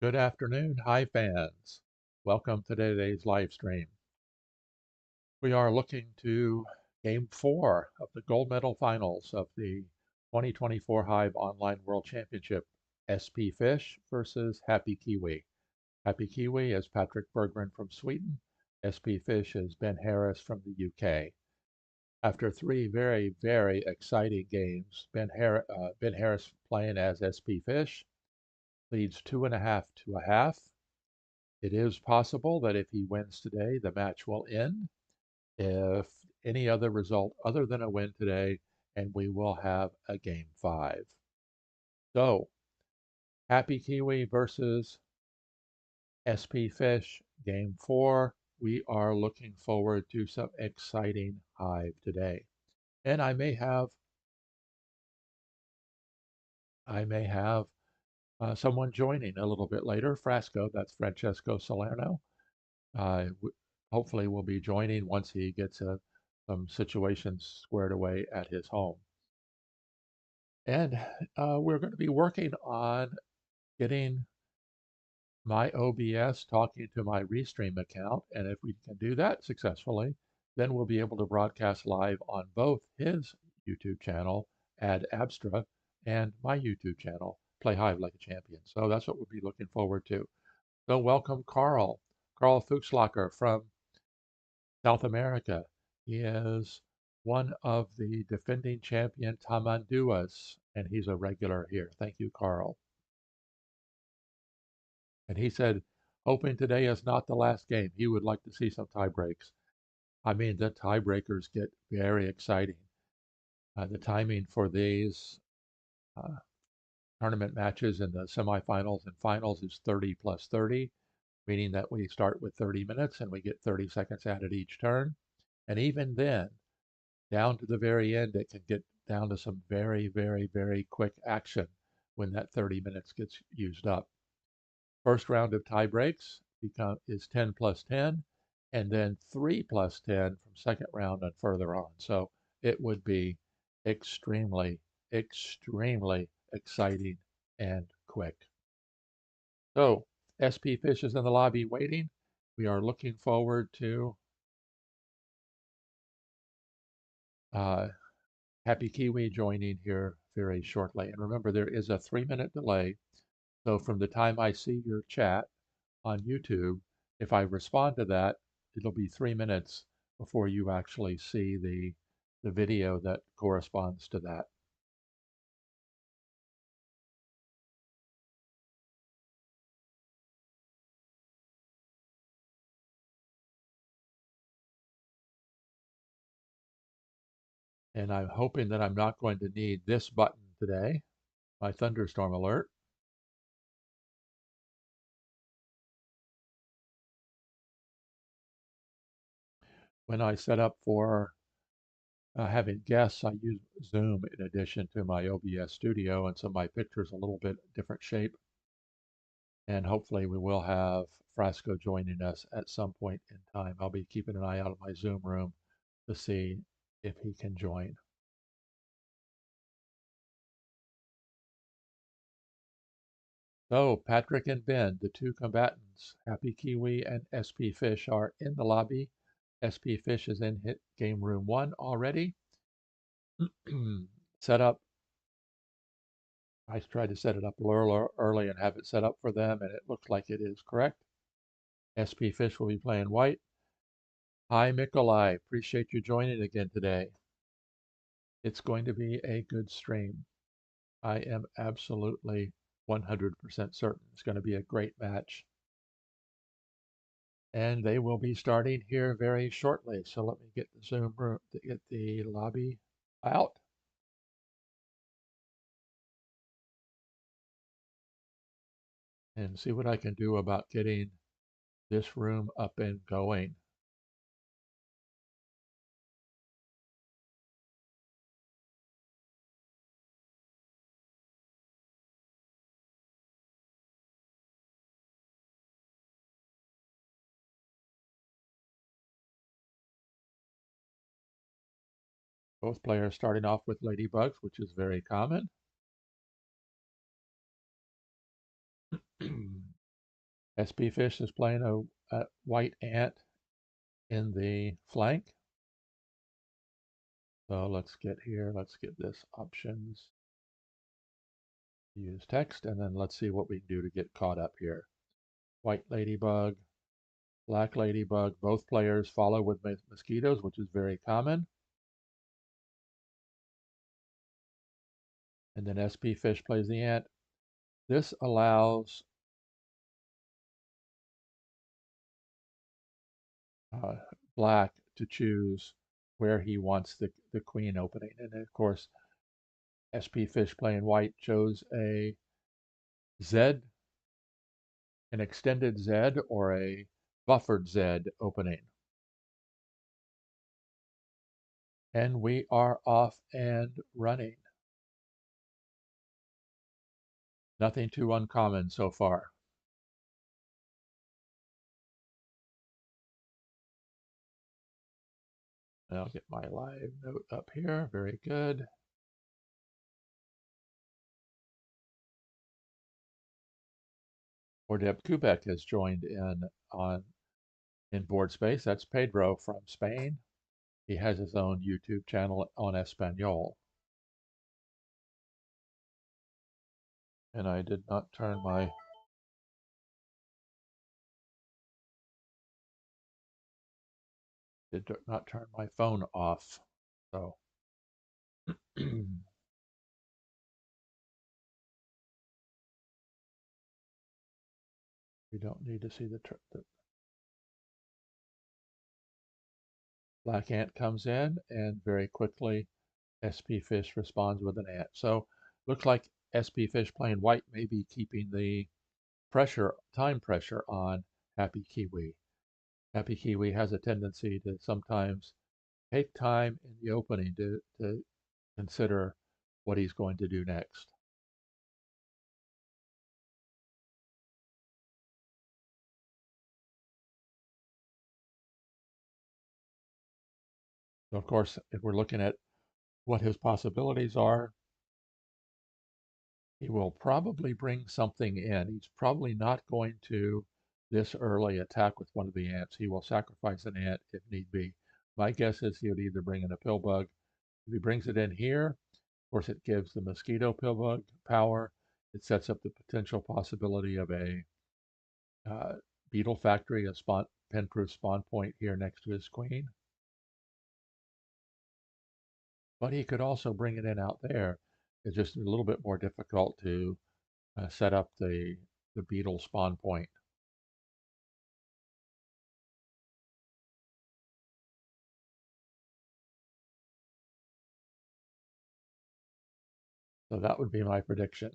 Good afternoon, Hive fans. Welcome to today's live stream. We are looking to Game 4 of the gold medal finals of the 2024 Hive Online World Championship, spfish versus HappyKiwi. HappyKiwi is Patrick Bergman from Sweden. spfish is Ben Harris from the UK. After three very, very exciting games, Ben Harris playing as spfish leads 2.5 to a half. It is possible that if he wins today, the match will end. If any other result other than a win today, and we will have a game 5. So, HappyKiwi versus spfish, game 4. We are looking forward to some exciting Hive today. And I may have someone joining a little bit later. Frasco, that's Francesco Salerno. Uh, Hopefully will be joining once he gets some situations squared away at his home. And we're going to be working on getting my OBS talking to my Restream account. And if we can do that successfully, then we'll be able to broadcast live on both his YouTube channel, Ad Abstra, and my YouTube channel, Play Hive Like a Champion. So that's what we'll be looking forward to. So welcome Carl Fuchslacher from South America. He is one of the defending champion Tamanduas, and he's a regular here. Thank you, Carl. And he said, hoping today is not the last game. He would like to see some tie breaks. I mean, the tiebreakers get very exciting. The timing for these uh, tournament matches in the semifinals and finals is 30 plus 30, meaning that we start with 30 minutes and we get 30 seconds added each turn. And even then, down to the very end, it can get down to some very, very, very quick action when that 30 minutes gets used up. First round of tie breaks is 10 plus 10, and then 3 plus 10 from second round and further on. So it would be extremely, extremely exciting and quick. So spfish is in the lobby waiting. We are looking forward to HappyKiwi joining here very shortly. And remember, there is a 3-minute delay. So from the time I see your chat on YouTube, if I respond to that, it'll be 3 minutes before you actually see the video that corresponds to that. And I'm hoping that I'm not going to need this button today, my thunderstorm alert. When I set up for having guests, I use Zoom in addition to my OBS studio, and so my picture's a little bit different shape. And hopefully we will have Frasco joining us at some point in time. I'll be keeping an eye out of my Zoom room to see if he can join. So Patrick and Ben, the two combatants, HappyKiwi and spfish, are in the lobby. spfish is in game room 1 already. Set up. I tried to set it up early and have it set up for them, and it looks like it is correct. spfish will be playing white. Hi, Mikolai. Appreciate you joining again today. It's going to be a good stream. I am absolutely 100% certain it's going to be a great match. And they will be starting here very shortly. So let me get the Zoom room, get the lobby out. And see what I can do about getting this room up and going. Both players starting off with ladybugs, which is very common. spfish is playing a white ant in the flank. So let's get here, let's get this options, use text, and then let's see what we can do to get caught up here. White ladybug, black ladybug, both players follow with mosquitoes, which is very common. And then spfish plays the ant. This allows black to choose where he wants the queen opening. And of course, spfish playing white chose a Z, an extended Z or a buffered Z opening. And we are off and running. Nothing too uncommon so far. And I'll get my live note up here. Very good. Ordeb Kubek has joined in board space. That's Pedro from Spain. He has his own YouTube channel on Espanol. And I did not turn my phone off. So we don't need to see the black ant comes in, and very quickly spfish responds with an ant. So looks like spfish playing white may be keeping the time pressure on HappyKiwi. HappyKiwi has a tendency to sometimes take time in the opening to consider what he's going to do next. So of course, if we're looking at what his possibilities are, he will probably bring something in. He's probably not going to this early attack with one of the ants. He will sacrifice an ant if need be. My guess is he would either bring in a pill bug. If he brings it in here, of course, it gives the mosquito pill bug power. It sets up the potential possibility of a beetle factory, a pen-proof spawn point here next to his queen. But he could also bring it in out there. It's just a little bit more difficult to set up the beetle spawn point. So that would be my prediction.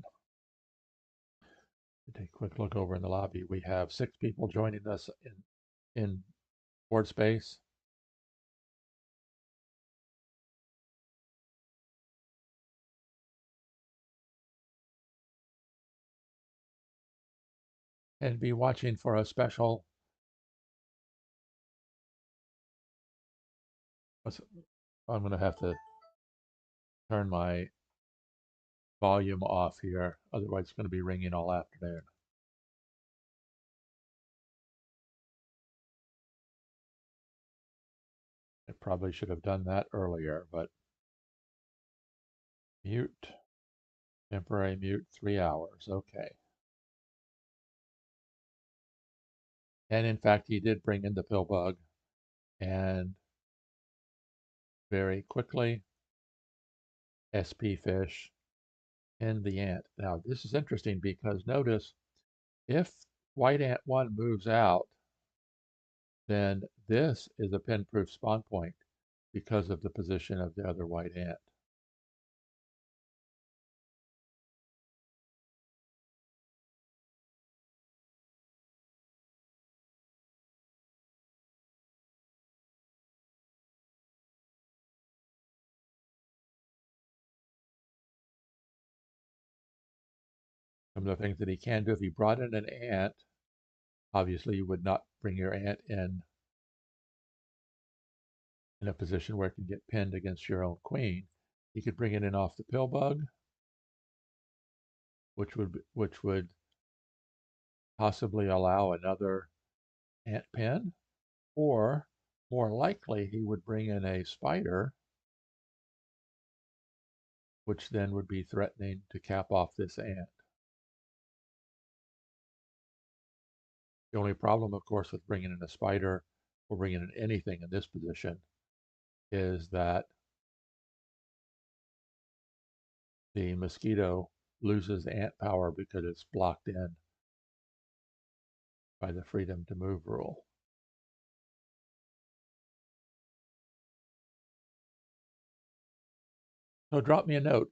Take a quick look over in the lobby. We have 6 people joining us in board space. And be watching for a special. I'm going to have to turn my volume off here, otherwise it's going to be ringing all afternoon. I probably should have done that earlier, but mute, temporary mute, 3 hours, okay. And in fact, he did bring in the pill bug, and very quickly, spfish and the ant. Now, this is interesting because notice if white ant 1 moves out, then this is a pin-proof spawn point because of the position of the other white ant. Some of the things that he can do, if he brought in an ant, obviously you would not bring your ant in a position where it can get pinned against your own queen. He could bring it in off the pill bug, which would possibly allow another ant pen, or more likely he would bring in a spider, which then would be threatening to cap off this ant. The only problem, of course, with bringing in a spider or bringing in anything in this position is that the mosquito loses ant power because it's blocked in by the freedom to move rule. So drop me a note.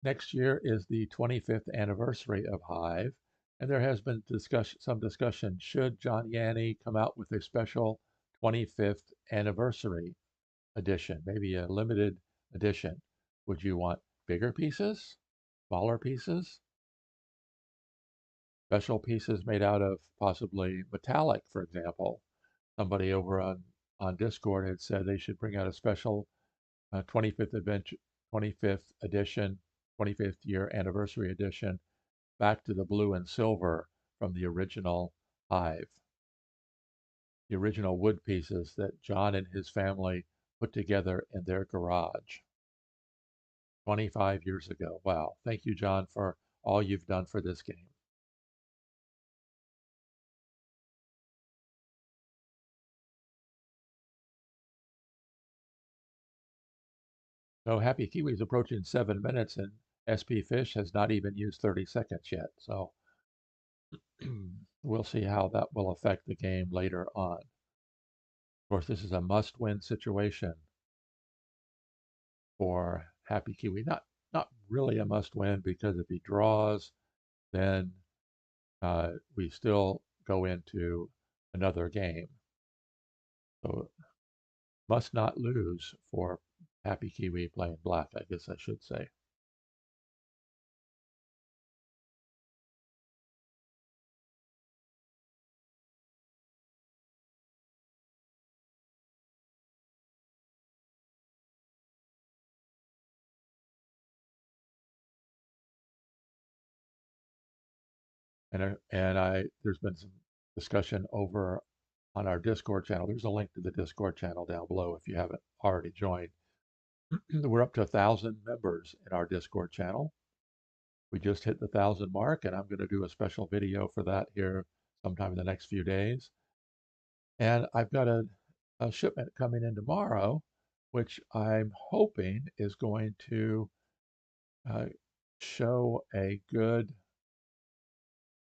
Next year is the 25th anniversary of Hive, and there has been some discussion. Should John Yanni come out with a special 25th anniversary edition, maybe a limited edition? Would you want bigger pieces, smaller pieces, special pieces made out of possibly metallic, for example? Somebody over on Discord had said they should bring out a special 25th adventure, 25th edition, 25th year anniversary edition, back to the blue and silver from the original Hive, the original wood pieces that John and his family put together in their garage 25 years ago. Wow. Thank you, John, for all you've done for this game. So HappyKiwi is approaching 7 minutes, and spfish has not even used 30 seconds yet. So we'll see how that will affect the game later on. Of course, this is a must-win situation for HappyKiwi. Not really a must-win, because if he draws, then we still go into another game. So must not lose for HappyKiwi playing black, I guess I should say. And there's been some discussion over on our Discord channel. There's a link to the Discord channel down below if you haven't already joined. We're up to 1,000 members in our Discord channel. We just hit the 1,000 mark, and I'm going to do a special video for that here sometime in the next few days. And I've got a shipment coming in tomorrow, which I'm hoping is going to show a good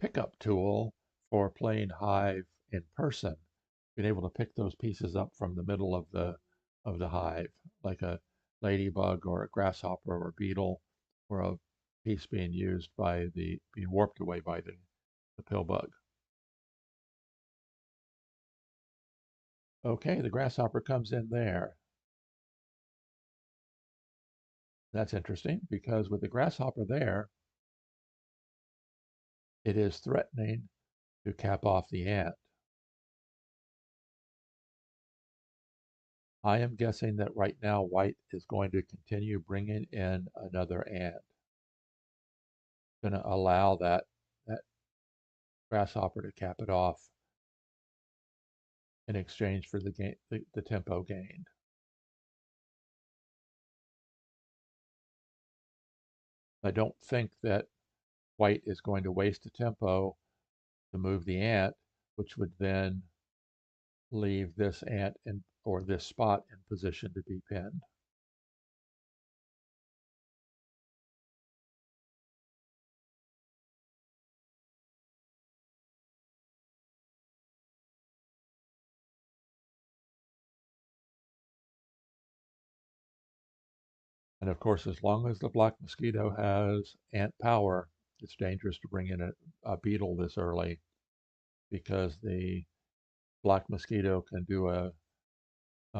pickup tool for playing Hive in person, being able to pick those pieces up from the middle of the hive, like a ladybug or a grasshopper or a beetle, or a piece being used by being warped away by the pill bug. Okay, the grasshopper comes in there. That's interesting, because with the grasshopper there, it is threatening to cap off the ant. I am guessing that right now white is going to continue bringing in another ant. Going to allow that grasshopper to cap it off in exchange for the tempo gained. I don't think that white is going to waste a tempo to move the ant, which would then leave this ant or this spot in position to be pinned. And of course, as long as the black mosquito has ant power, it's dangerous to bring in a beetle this early, because the black mosquito can do a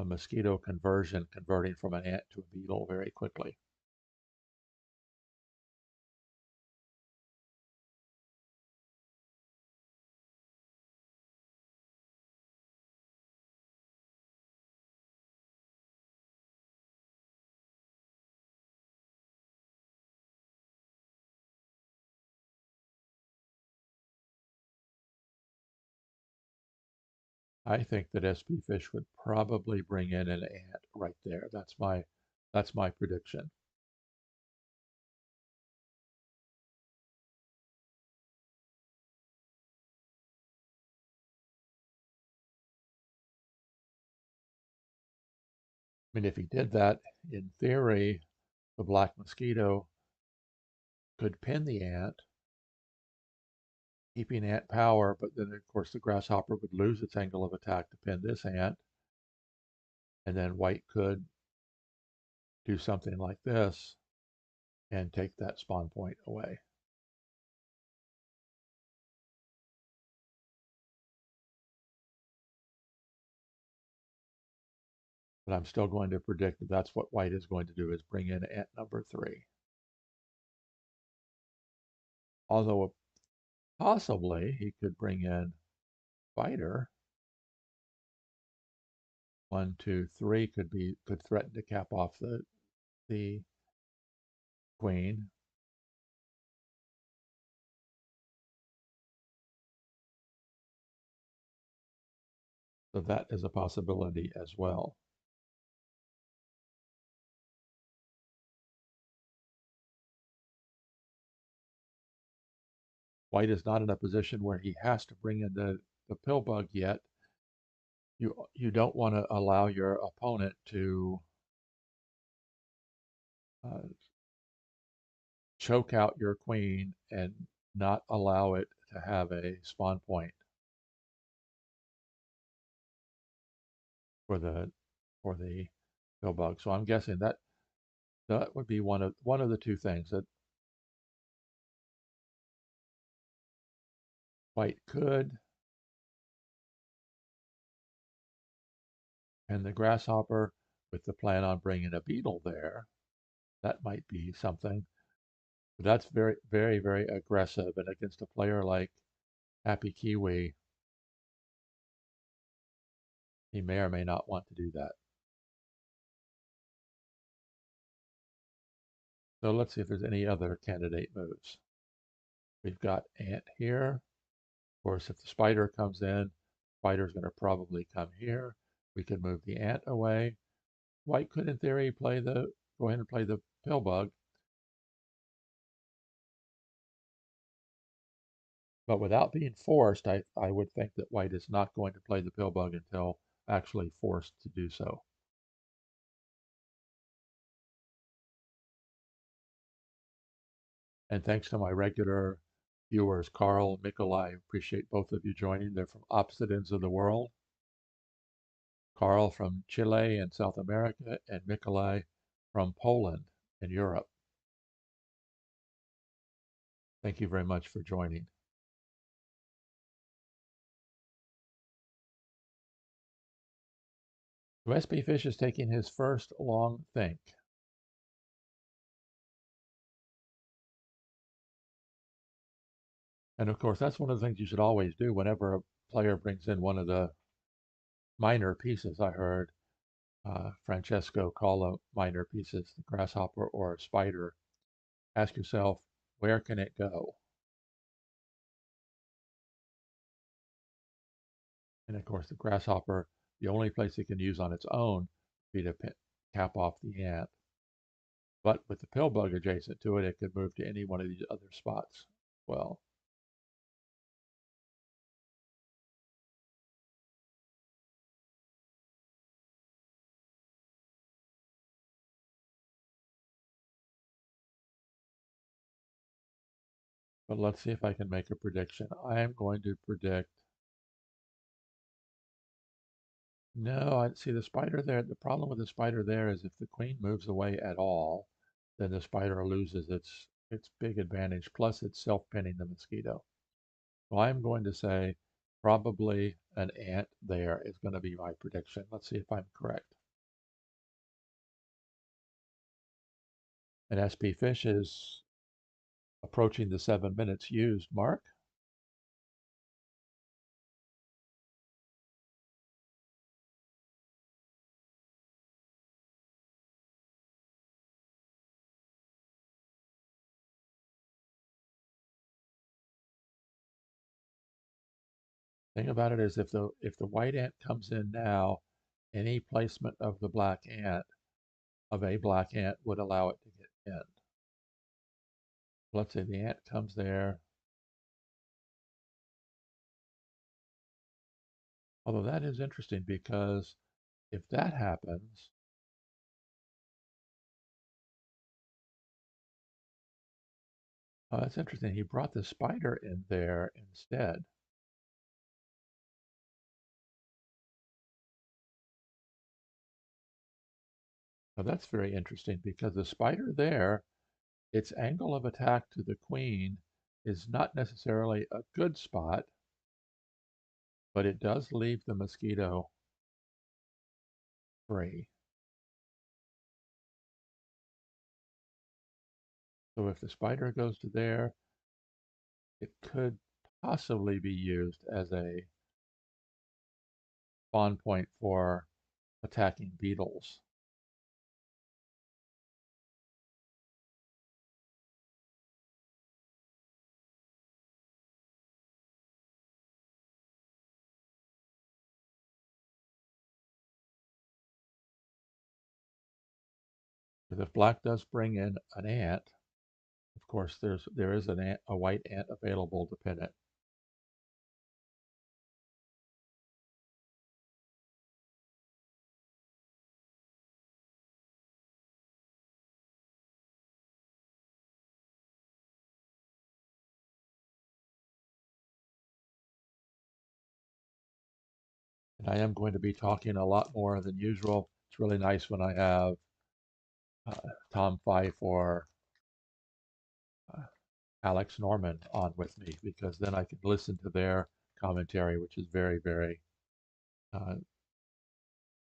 mosquito conversion, converting from an ant to a beetle very quickly. I think that spfish would probably bring in an ant right there. That's my prediction. I mean, if he did that, in theory, the black mosquito could pin the ant, keeping ant power, but then of course the grasshopper would lose its angle of attack to pin this ant, and then white could do something like this and take that spawn point away. But I'm still going to predict that that's what white is going to do, is bring in ant number 3. Although possibly he could bring in spider. 1, 2, 3 could threaten to cap off the queen. So that is a possibility as well. White is not in a position where he has to bring in the pill bug yet. You don't want to allow your opponent to uh, choke out your queen and not allow it to have a spawn point for the pill bug. So I'm guessing that would be one of the two things that white could. And the grasshopper, with the plan on bringing a beetle there, that might be something. But that's very, very, very aggressive. And against a player like HappyKiwi, he may or may not want to do that. So let's see if there's any other candidate moves. We've got ant here. Of course, if the spider comes in, spider's going to probably come here. We could move the ant away. White could, in theory, go ahead and play the pill bug. But without being forced, I would think that white is not going to play the pill bug until actually forced to do so. And thanks to my regular viewers, Carl, Mikolai, appreciate both of you joining. They're from opposite ends of the world. Carl from Chile and South America, and Mikolai from Poland in Europe. Thank you very much for joining. So spfish is taking his first long think. And of course, that's one of the things you should always do whenever a player brings in one of the minor pieces. I heard Francesco call them minor pieces, the grasshopper or a spider. Ask yourself, where can it go? And of course, the grasshopper, the only place it can use on its own would be to cap off the ant. But with the pill bug adjacent to it, it could move to any one of these other spots. Well, but let's see if I can make a prediction. I am going to predict. No, I see the spider there. The problem with the spider there is if the queen moves away at all, then the spider loses its big advantage. Plus, it's self-pinning the mosquito. So I'm going to say probably an ant there is going to be my prediction. Let's see if I'm correct. And spfish is approaching the 7 minutes used mark. Thing about it is if the white ant comes in now, any placement of the black ant of a black ant would allow it to get in. Let's say the ant comes there. Although that is interesting because if that happens, oh, that's interesting. He brought the spider in there instead. Now that's very interesting because the spider there, its angle of attack to the queen is not necessarily a good spot, but it does leave the mosquito free. So if the spider goes to there, it could possibly be used as a spawn point for attacking beetles. Because if black does bring in an ant, of course there is a white ant available to pin it. And I am going to be talking a lot more than usual. It's really nice when I have Tom Fife or uh, Alex Norman on with me because then I can listen to their commentary, which is very, very uh,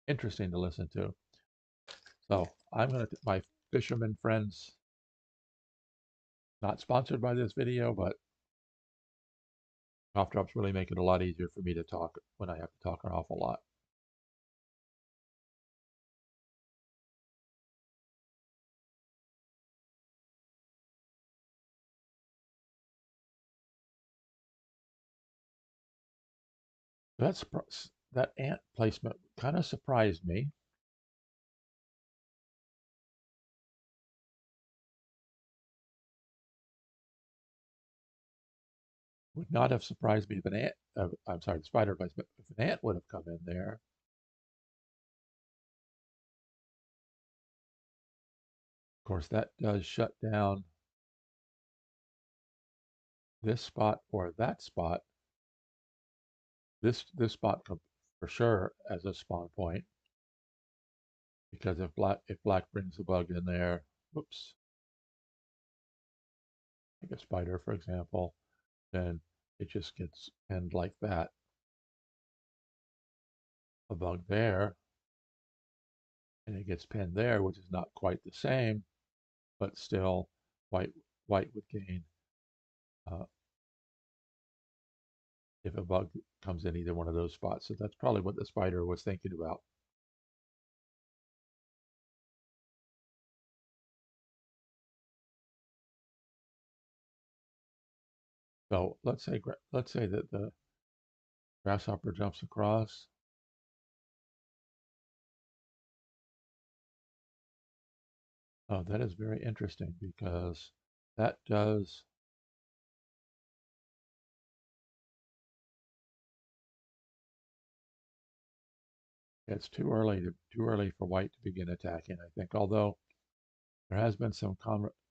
interesting to listen to. So I'm going to, my fisherman friends, not sponsored by this video, but cough drops really make it a lot easier for me to talk when I have to talk an awful lot. That's that ant placement kind of surprised me. Would not have surprised me if an ant, I'm sorry, the spider placement, if an ant would have come in there. Of course, that does shut down this spot or that spot. This spot could for sure as a spawn point because if black brings a bug in there, whoops, like a spider for example, then it just gets pinned like that. A bug there, and it gets pinned there, which is not quite the same, but still white white would gain uh, if a bug comes in either one of those spots. So that's probably what the spider was thinking about. So let's say that the grasshopper jumps across. Oh, that is very interesting because that does, it's too early for white to begin attacking, I think. Although there has been some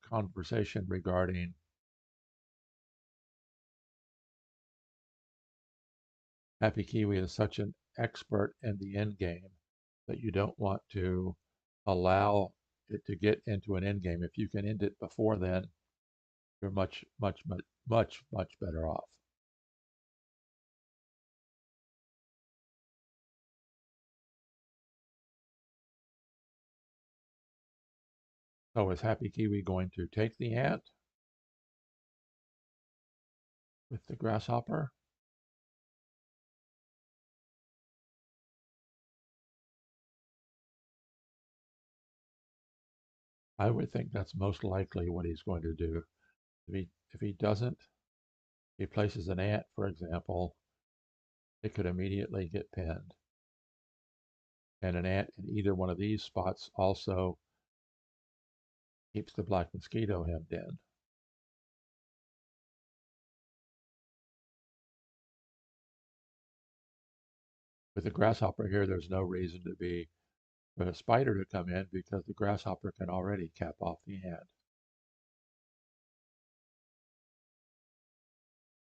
conversation regarding HappyKiwi is such an expert in the end game that you don't want to allow it to get into an end game. If you can end it before then, you're much, much, much, much, much better off. So is HappyKiwi going to take the ant with the grasshopper? I would think that's most likely what he's going to do. If he doesn't, he places an ant, for example, it could immediately get pinned. And an ant in either one of these spots also keeps the black mosquito hemmed in. With the grasshopper here, there's no reason for a spider to come in because the grasshopper can already cap off the ant.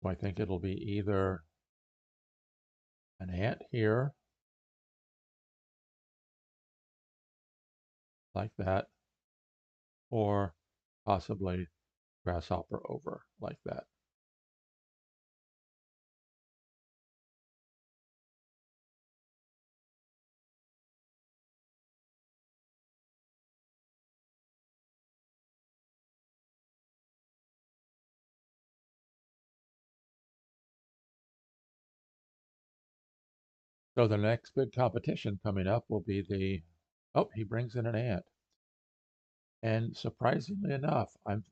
So I think it'll be either an ant here, like that, or possibly grasshopper over, like that. So the next big competition coming up will be oh, he brings in an ant. And surprisingly enough, I'm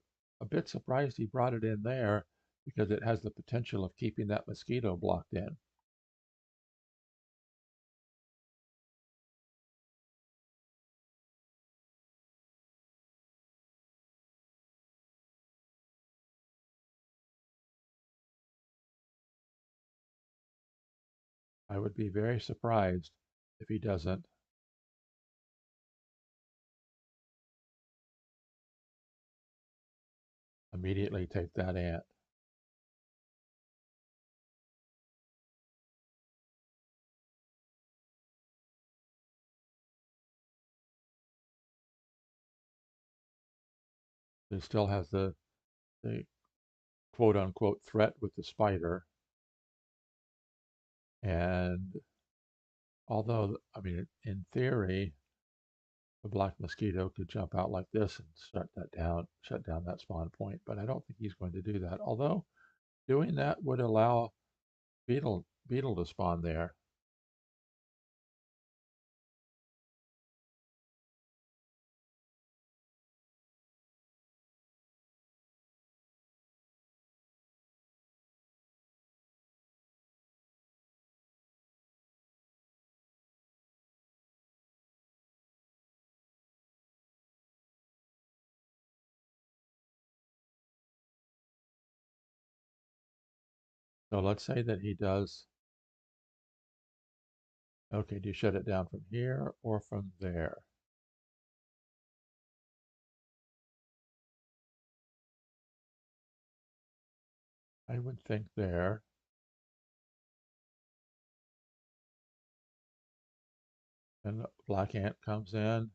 a bit surprised he brought it in there because it has the potential of keeping that mosquito blocked in. I would be very surprised if he doesn't immediately take that ant. He still has the quote unquote threat with the spider. And although, I mean, in theory, the black mosquito could jump out like this and shut down that spawn point, but I don't think he's going to do that. Although doing that would allow beetle to spawn there. So let's say that he does. Okay, do you shut it down from here or from there? I would think there. And the black ant comes in.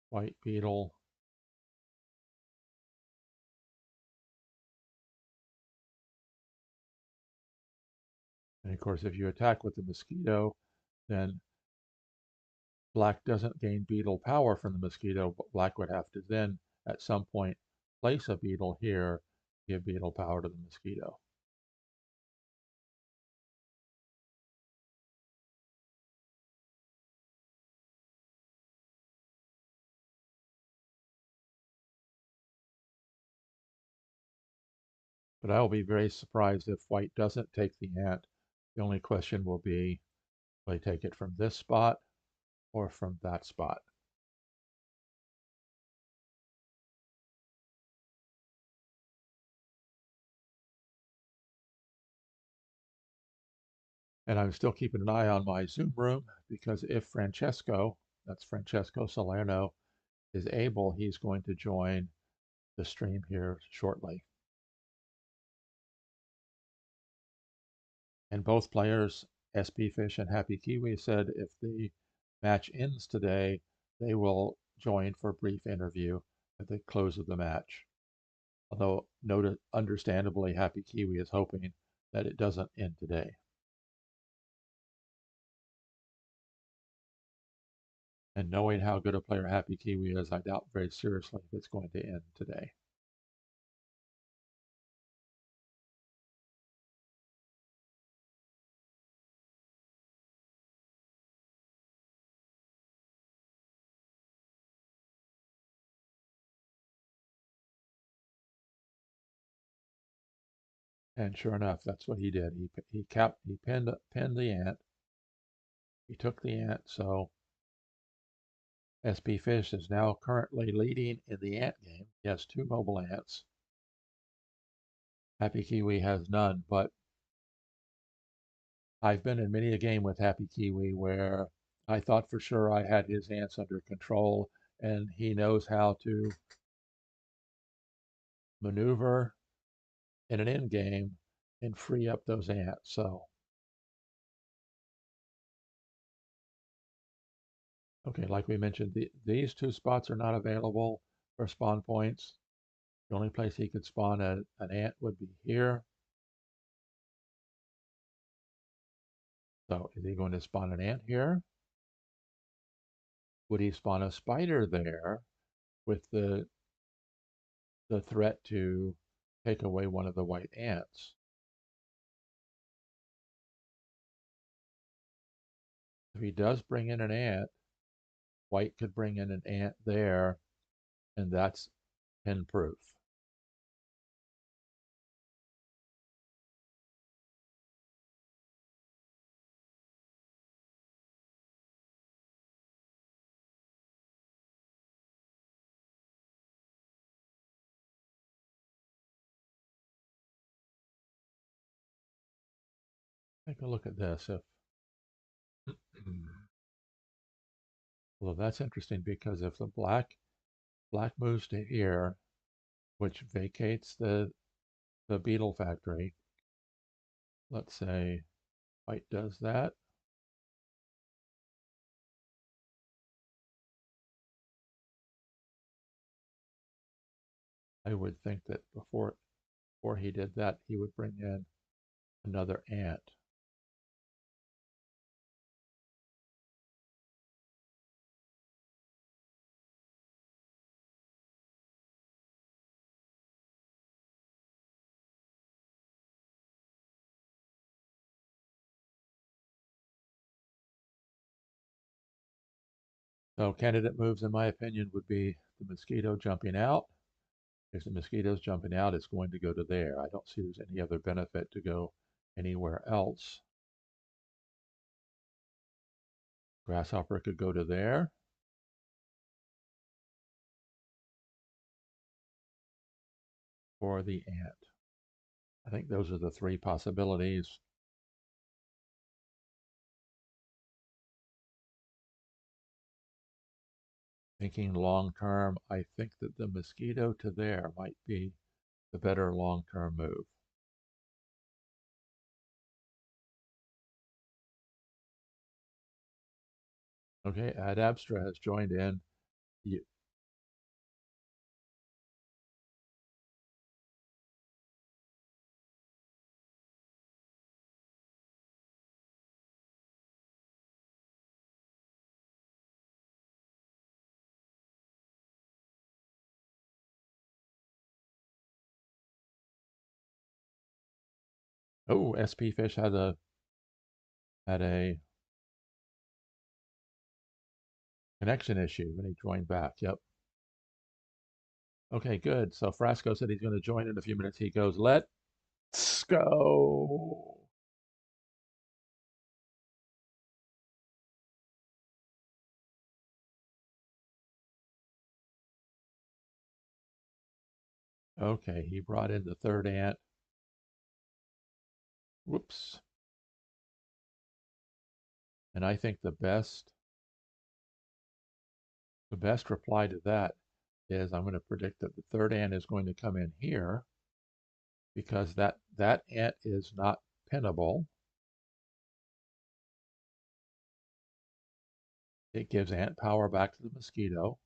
White beetle. And of course, if you attack with the mosquito, then black doesn't gain beetle power from the mosquito, but black would have to then, at some point, place a beetle here, give beetle power to the mosquito. But I will be very surprised if white doesn't take the ant. The only question will be, will they take it from this spot or from that spot? And I'm still keeping an eye on my Zoom room because if Francesco, that's Francesco Salerno, is able, he's going to join the stream here shortly. And both players, spfish and HappyKiwi, said if the match ends today, they will join for a brief interview at the close of the match. Although, understandably, HappyKiwi is hoping that it doesn't end today. And knowing how good a player HappyKiwi is, I doubt very seriously if it's going to end today. And sure enough, that's what he did. He pinned the ant. He took the ant. So spfish is now currently leading in the ant game. He has 2 mobile ants. HappyKiwi has none, but I've been in many a game with HappyKiwi where I thought for sure I had his ants under control, and he knows how to maneuver in an end game and free up those ants. So, okay, like we mentioned, these 2 spots are not available for spawn points. The only place he could spawn an ant would be here. So is he going to spawn an ant here? Would he spawn a spider there with the threat to take away one of the white ants? If he does bring in an ant, white could bring in an ant there, and that's pin proof. Take a look at this. If well, that's interesting because if the black moves to here, which vacates the beetle factory, let's say white does that. I would think that before he did that, he would bring in another ant. So candidate moves, in my opinion, would be the mosquito jumping out. If the mosquito's jumping out, it's going to go to there. I don't see there's any other benefit to go anywhere else. Grasshopper could go to there. Or the ant. I think those are the 3 possibilities. Thinking long term, I think that the mosquito to there might be the better long term move. Okay, Ad Abstra has joined in. You, oh, spfish had a connection issue and he joined back. Yep. Okay, good. So Frasco said he's going to join in a few minutes. He goes, let's go. Okay, he brought in the 3rd ant. Whoops. And I think the best reply to that is I'm going to predict that the 3rd ant is going to come in here because that ant is not pinnable. It gives ant power back to the mosquito.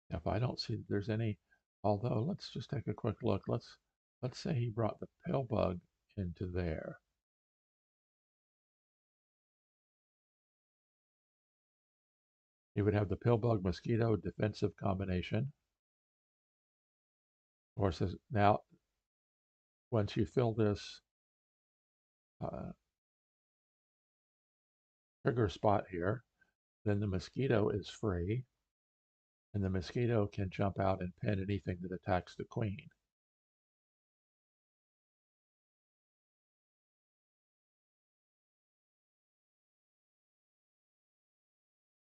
If I don't see that there's any, although let's just take a quick look. Let's say he brought the pill bug into there. He would have the pill bug mosquito defensive combination. Of course, now once you fill this uh, trigger spot here, then the mosquito is free, and the mosquito can jump out and pin anything that attacks the queen.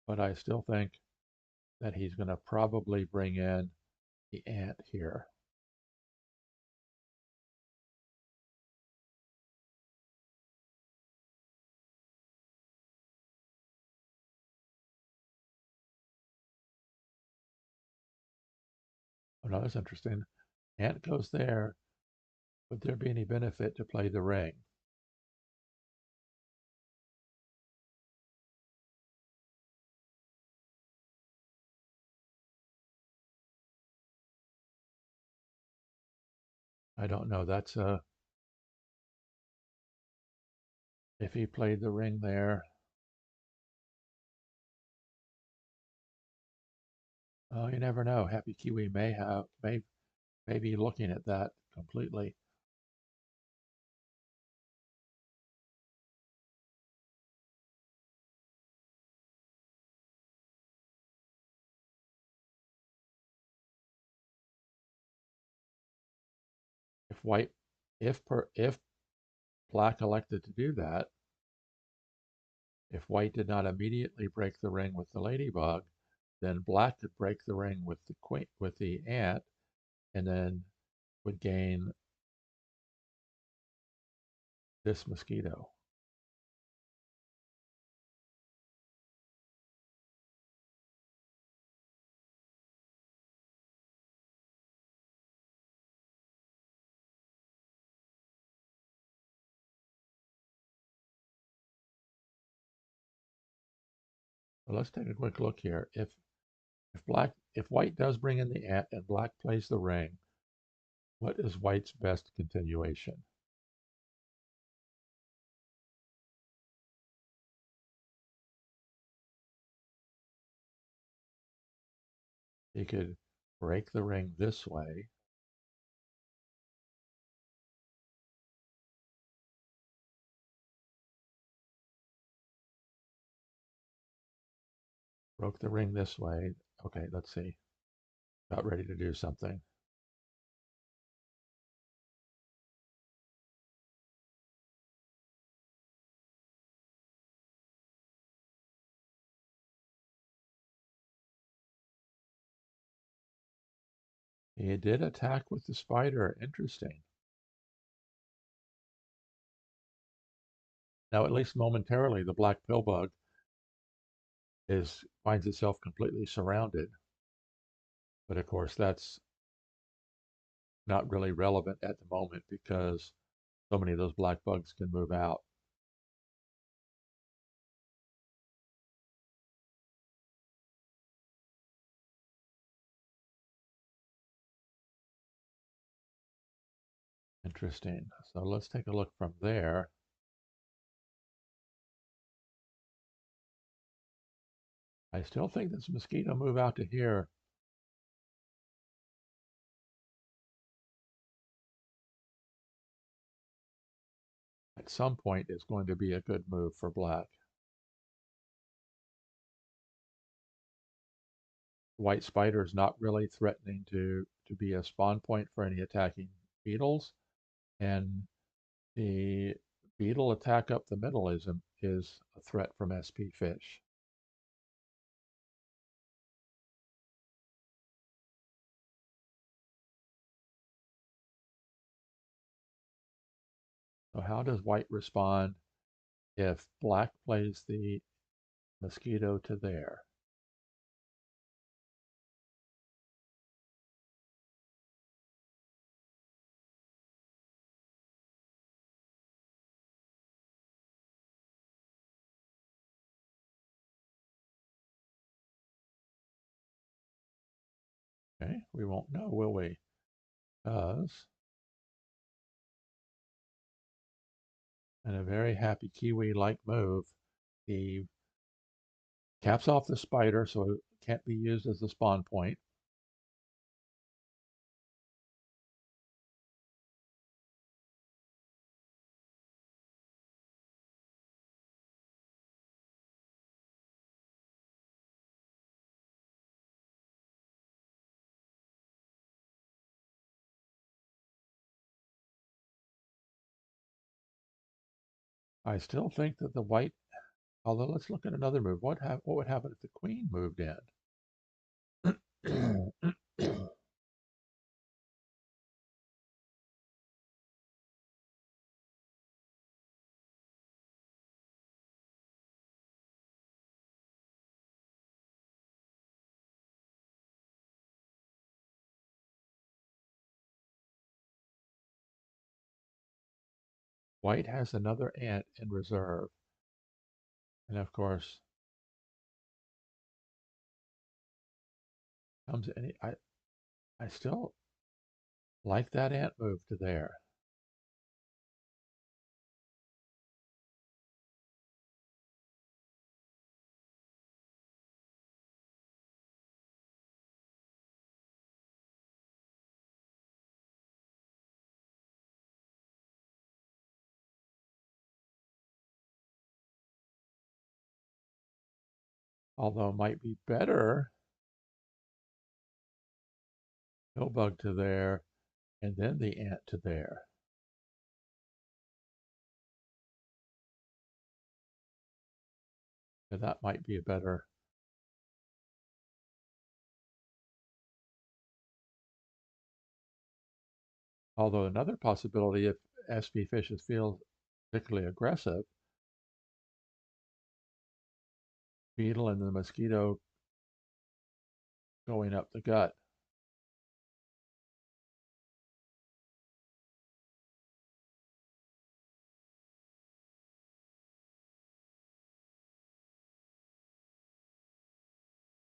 But I still think that he's going to probably bring in the ant here. Oh, no, that's interesting. Ant goes there. Would there be any benefit to play the ring? I don't know. That's if he played the ring there. Oh, you never know. HappyKiwi may be looking at that completely. If white, if black elected to do that, if white did not immediately break the ring with the ladybug, then black could break the ring with the queen, with the ant, and then would gain this mosquito. Well, let's take a quick look here. If white does bring in the ant and black plays the ring, what is white's best continuation? He could break the ring this way. Broke the ring this way. Okay, let's see. About ready to do something. He did attack with the spider. Interesting. Now, at least momentarily, the black pillbug finds itself completely surrounded. But of course, that's not really relevant at the moment because so many of those black bugs can move out. Interesting. So let's take a look from there. I still think this mosquito move out to here. At some point is going to be a good move for black. White spider is not really threatening to be a spawn point for any attacking beetles, and the beetle attack up the middle is a threat from spfish. So how does white respond if black plays the mosquito to there? Okay, we won't know, will we? Because in a very HappyKiwi-like move, he caps off the spider so it can't be used as the spawn point. I still think that the white, although let's look at another move. What would happen if the queen moved in? White has another ant in reserve. And of course, comes any, I still like that ant move to there. Although it might be better, bug to there, and then the ant to there. And that might be a better. Although another possibility, if spfishes feel particularly aggressive, beetle and the mosquito going up the gut.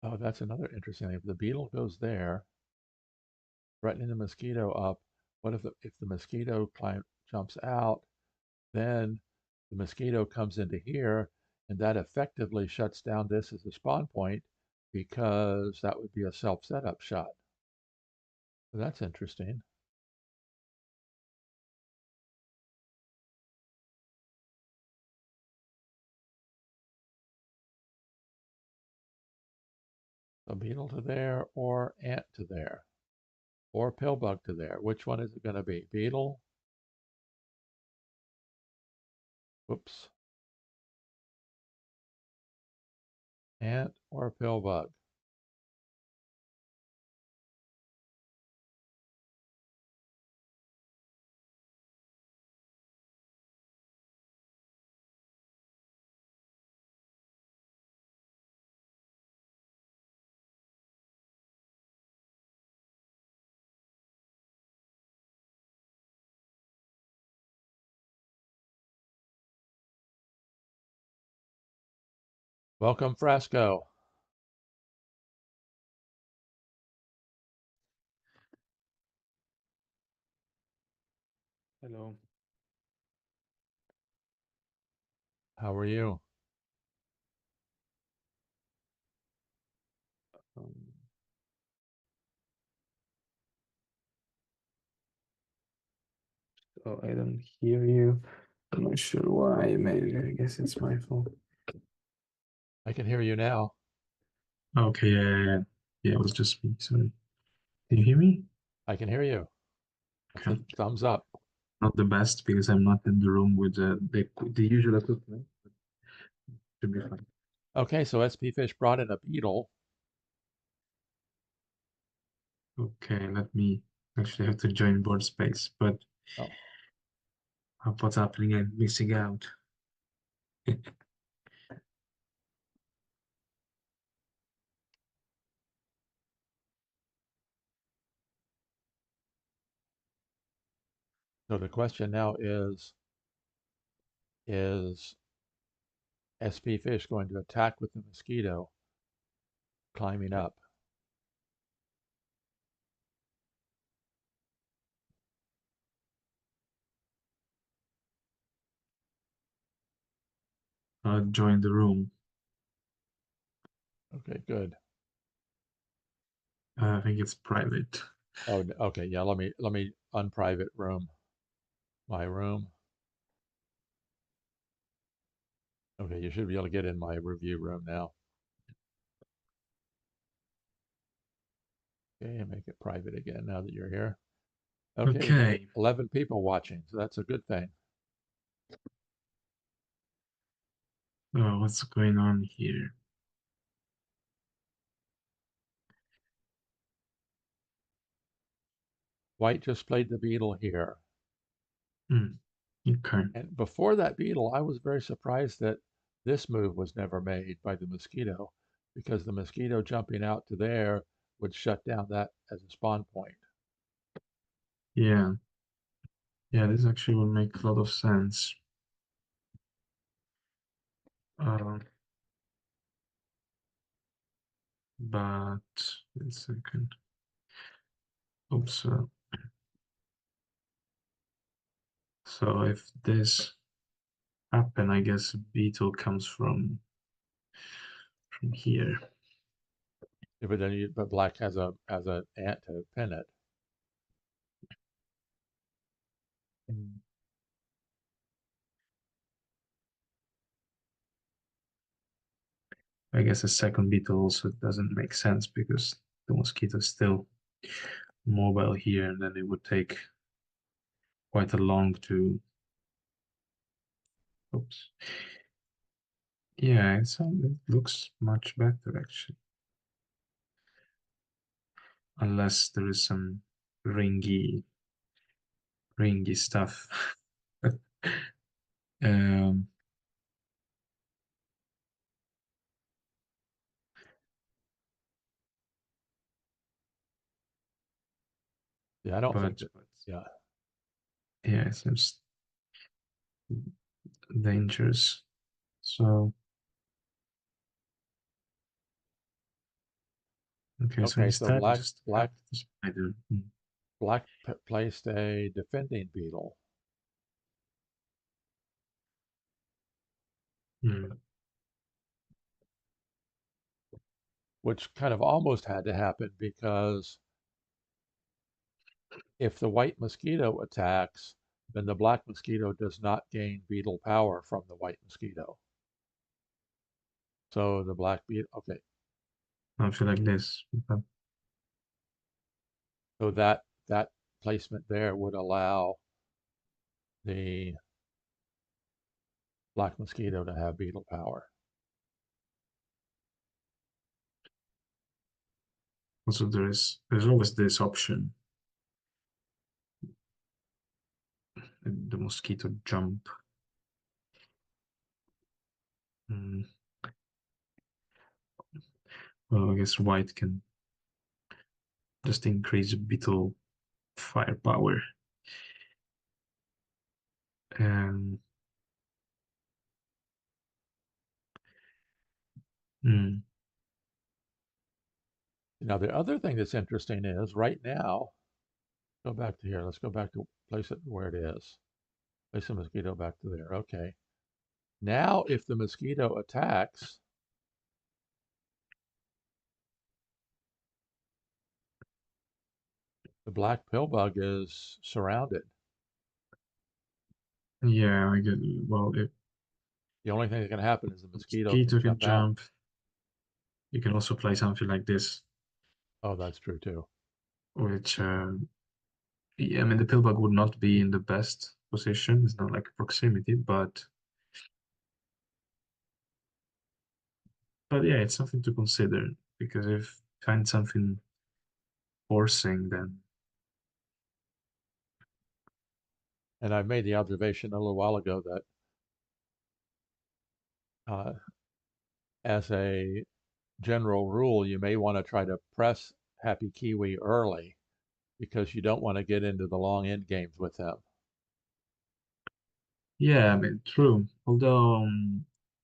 Oh, that's another interesting thing. If the beetle goes there, threatening the mosquito up, what if the mosquito jumps out, then the mosquito comes into here, and that effectively shuts down this as a spawn point because that would be a self setup shot. So that's interesting. So beetle to there or ant to there or pillbug to there. Which one is it going to be? Beetle? Whoops. Ant or pillbug? Welcome, Frasco. Hello. How are you? Um, so I don't hear you. I'm not sure why. Maybe I guess it's my fault. I can hear you now. Okay, yeah, it was just me. Sorry. Can you hear me? I can hear you. That's a Okay. thumbs up. Not the best because I'm not in the room with the usual equipment. Should be fine. Okay, so spfish brought in a beetle. Okay, let me actually have to join board space, but Oh, what's happening? I'm missing out. so the question now is spfish going to attack with the mosquito climbing up? Join the room. Okay, good. I think it's private. Oh, okay, yeah. Let me unprivate my room. Okay, you should be able to get in my review room now. Okay, and make it private again now that you're here. Okay, we got Okay. 11 people watching, so that's a good thing. Oh, what's going on here? White just played the beetle here. Okay. And before that beetle, I was very surprised that this move was never made by the mosquito, because the mosquito jumping out to there would shut down that as a spawn point. Yeah. Yeah, this actually will make a lot of sense. Uh, but wait a second. Oops. So if this happen, I guess beetle comes from here. Yeah, but but black has a ant to pin it. Mm. I guess a second beetle also doesn't make sense because the mosquito is still mobile here, and then it would take quite a long to. Oops. Yeah, it looks much better actually, unless there is some ringy stuff. um, Yeah, I don't think but that. Yeah. yeah, it seems dangerous. So okay, so Okay, so instead just have black the spider. placed a defending beetle, Mm. which kind of almost had to happen because if the white mosquito attacks, then the black mosquito does not gain beetle power from the white mosquito. So the black beetle, okay, I feel like this. But so that placement there would allow the black mosquito to have beetle power. also there's always this option, the mosquito jump. Mm. Well, I guess white can just increase beetle firepower. Um, mm, Now the other thing that's interesting is right now, go back to here. Let's go back to place it where it is. Place the mosquito back to there. Okay. Now if the mosquito attacks, the black pill bug is surrounded. yeah, I get. Well, if The only thing that can happen is the mosquito can mosquito can jump out. jump, you can also play something like this, Oh, that's true too. which yeah, I mean the pillbug would not be in the best position. It's not like proximity, but yeah, it's something to consider because if find something forcing, then And I made the observation a little while ago that uh, as a general rule, you may want to try to press HappyKiwi early because you don't want to get into the long end games with them. yeah, I mean true. Although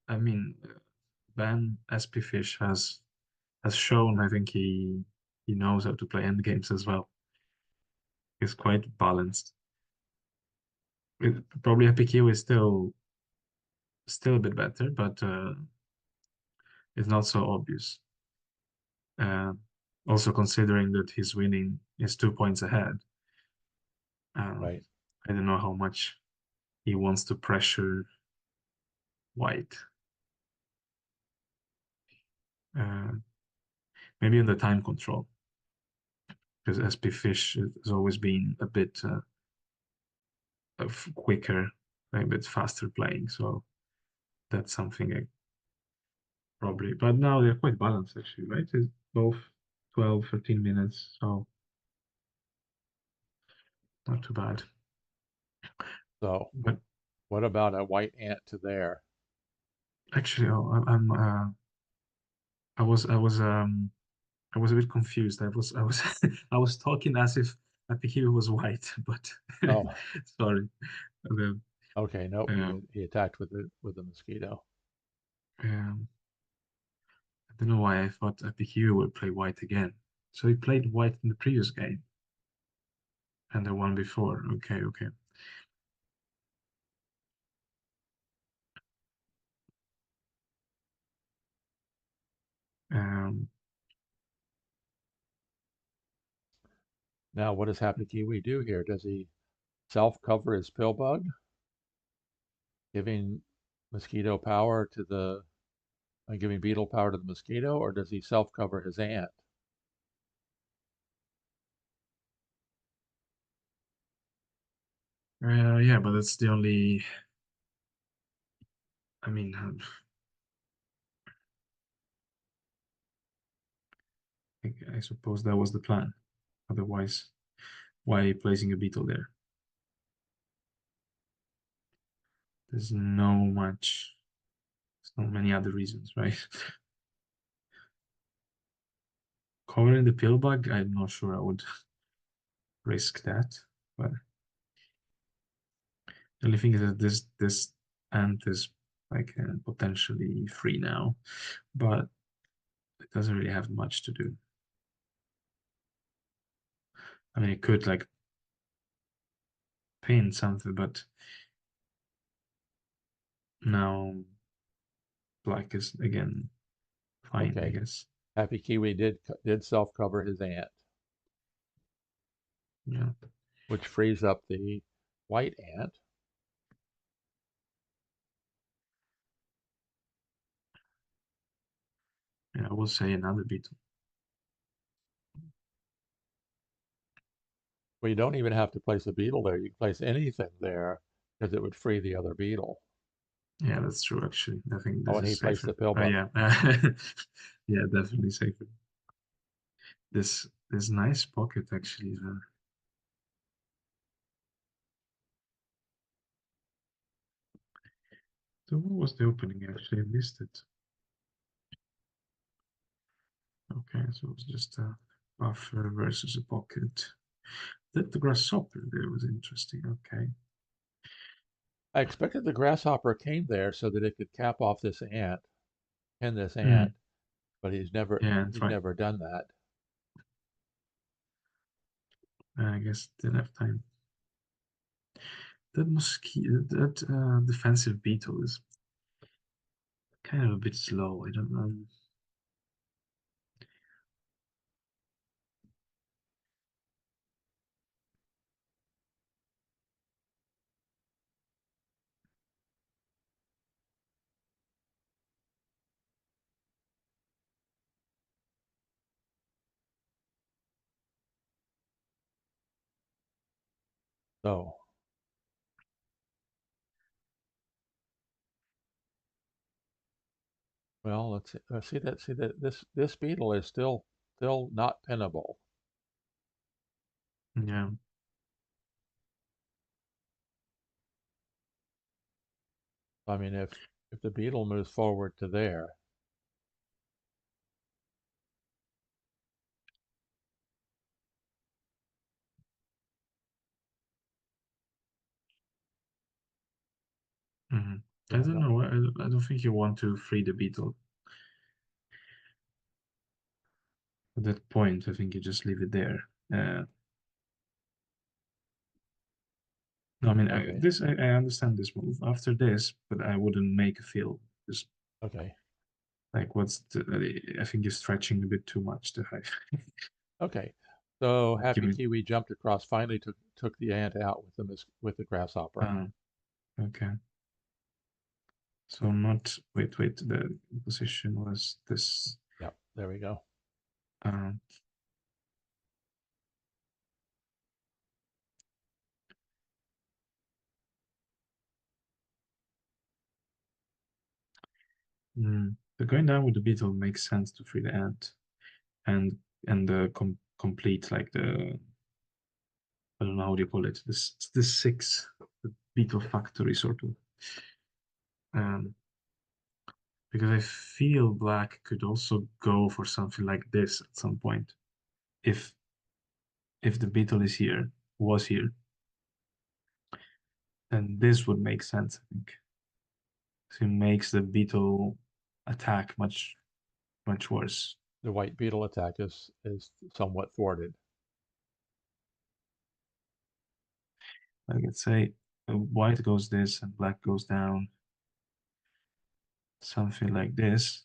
I mean Ben spfish has shown, I think he knows how to play end games as well. He's quite balanced. Probably HappyKiwi is still a bit better, but it's not so obvious. Uh, Also considering that he's winning is 2 points ahead. Uh, Right. I don't know how much he wants to pressure White. Uh, Maybe in the time control, because SP Fish has always been a bit of quicker, a bit faster playing. So that's something probably. But now they're quite balanced actually, right? It's both 12, 13 minutes, so not too bad. So But what about a white ant to there? actually, I was I was a bit confused. I was I was talking as if HappyKiwi was white, but Oh, sorry. The, okay. Nope. um, He attacked with the mosquito. um, I don't know why I thought HappyKiwi would play white again. So he played white in the previous game and the one before. Okay, okay. Um, Now, what does Happy Kiwi do here? Does he self-cover his pill bug, giving mosquito power to the giving beetle power to the mosquito, or does he self-cover his ant? yeah, but that's the only. I mean, I suppose that was the plan. Otherwise, why placing a beetle there? There's no much. There's not many other reasons, right? Covering the pill bug, I'm not sure I would risk that. But the only thing is that this ant is like potentially free now, but it doesn't really have much to do. I mean, it could like paint something, but now black is again fine, I Okay, guess. Happy Kiwi did self-cover his ant, Yeah, which frees up the white ant. yeah, I will say another beetle. Well, you don't even have to place a beetle there. You can place anything there because it would free the other beetle. Yeah, that's true. Actually, I think Oh, this and he is placed safer. the pill bug. Yeah, yeah, definitely safer. This nice pocket actually. So what was the opening actually? I missed it. Okay, so it was just a buffer versus a pocket. The grasshopper there was interesting. Okay. I expected the grasshopper came there so that it could cap off this ant, pin this ant, Mm, but yeah, that's he's right. never done that. I guess didn't have time. That mosquito, that defensive beetle is kind of a bit slow. I don't know. So, well, see that this beetle is still not pinnable. Yeah. I mean, if the beetle moves forward to there, Hmm. I yeah, don't no, know. I don't think you want to free the beetle at that point. I think you just leave it there. No, I mean, okay, I understand this move. After this, but I wouldn't make a field. Just okay, like I think you're stretching a bit too much to hide. okay. So Give Happy me. Kiwi jumped across, finally took the ant out with the grasshopper. Uh, okay. So not wait. The position was this. Yep, there we go. Uh, hmm. The going down with the beetle makes sense to free the ant and complete like the I don't know how do you call it this six the beetle factory sort of um because I feel black could also go for something like this at some point if the beetle is here was here then this would make sense I think so it makes the beetle attack much worse. The white beetle attack is somewhat thwarted. Like let's say white goes this and black goes down something like this.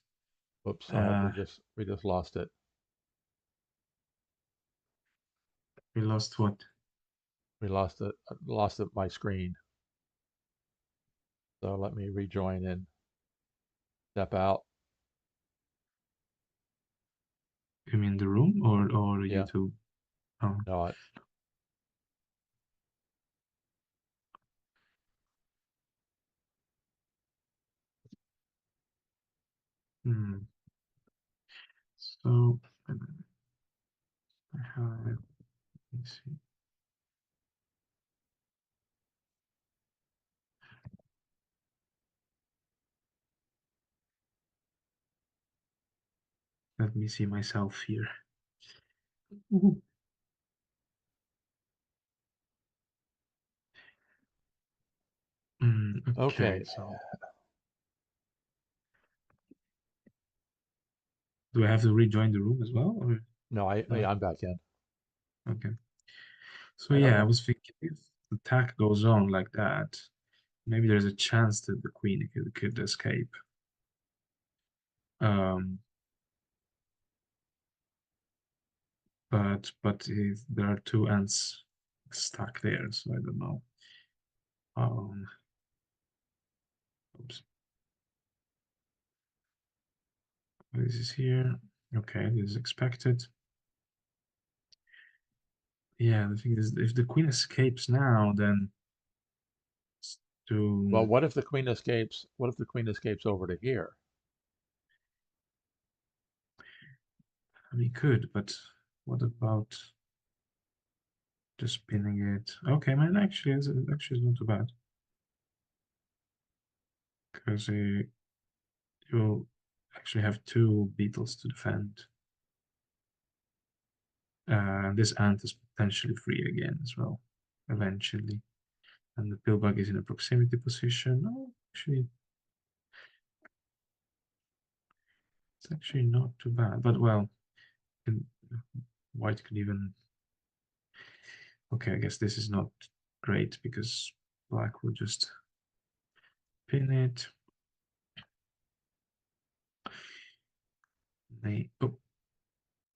Oops, uh we just lost it. we lost what? We lost it my screen. So let me rejoin and step out. You mean the room or Yeah, YouTube? Oh. no, I, Hmm. So I have, let me see. Let me see myself here. Mhm. Okay, okay. so do I have to rejoin the room as well? Or No, I'm back in. okay. So I don't yeah, I know. was thinking if the attack goes on like that, maybe there's a chance that the queen could escape. Um, but if there are two ants stuck there, so I don't know. Um, oops. This is here. Okay, this is expected. Yeah, the thing is, if the queen escapes now, then Well, to what if the queen escapes? What if the queen escapes over to here? I mean, could, but what about just pinning it? Okay, man, actually it's not too bad because you'll actually have two beetles to defend. This ant is potentially free again as well, eventually. And the pillbug is in a proximity position. Oh, actually, it's actually not too bad. But well, can, white could even. Okay, I guess this is not great because black will just pin it. Oh,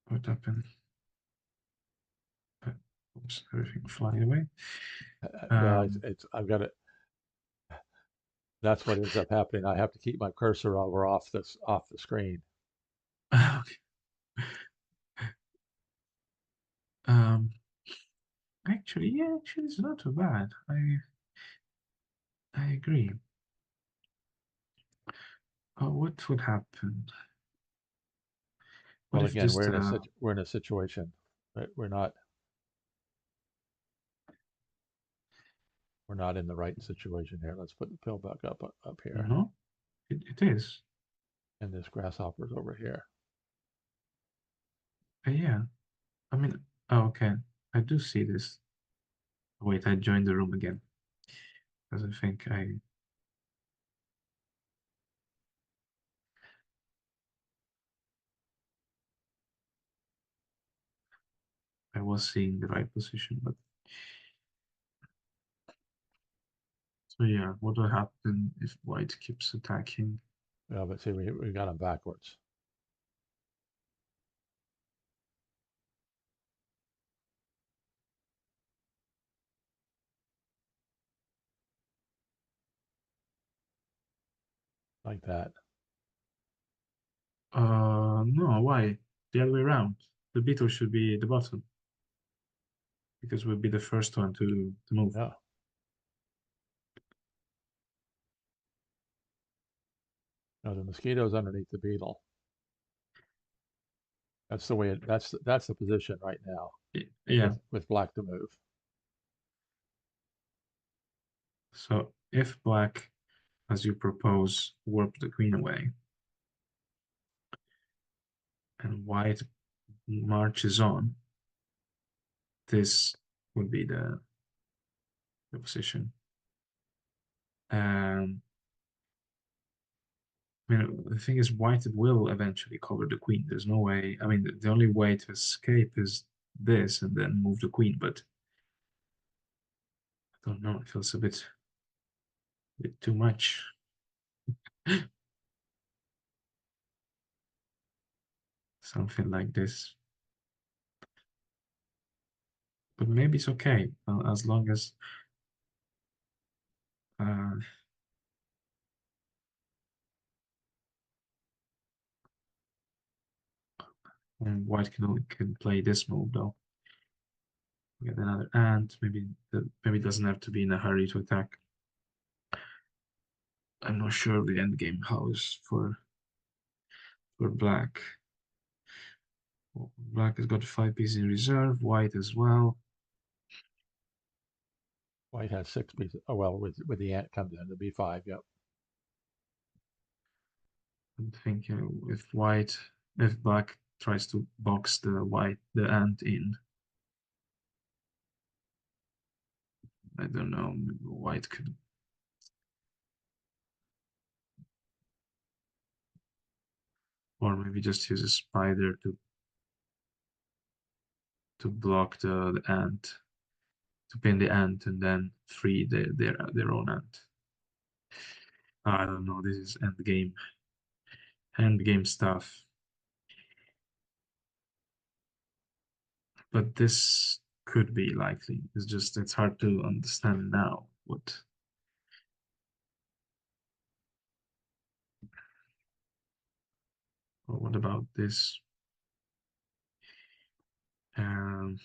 what happened? Uh, Oops, everything flying away. Well, Um, I've got it. That's what ends up happening. I have to keep my cursor over off the screen. okay. Um, actually, it's not too bad. I agree. What would happen? What Well, if again, just we're in a situation. Right? We're not in the right situation here. Let's put the pill back up here, no? It is. and this grasshopper's over here. Yeah. I mean, oh, okay. I do see this. Wait, I joined the room again because I think I was seeing the right position, but so yeah, what will happen if white keeps attacking? Yeah, but see, we got them backwards. Like that. No, why? The other way around. The beetle should be at the bottom because we'll be the first one to move. Yeah. No, the mosquito's underneath the beetle. That's the way that's the position right now Yeah. with black to move. So if black, as you propose, warp the queen away, and white marches on, this would be the position. Um, I mean, the thing is, white will eventually cover the queen. There's no way. I mean, the only way to escape is this and then move the queen. But I don't know. It feels a bit too much. Something like this. But maybe it's okay as long as uh, white can play this move though. Get another ant. Maybe doesn't have to be in a hurry to attack. I'm not sure the end game house for black. Black has got 5 pieces in reserve. White as well. White has 6 pieces. Oh well, with the ant comes in the b5. Yep. I'm thinking if black tries to box the ant in, I don't know, white could, or maybe just use a spider to block the ant, to pin the ant and then free their own ant. I don't know. This is end game stuff. But this could be likely. It's hard to understand now. What about this? Um,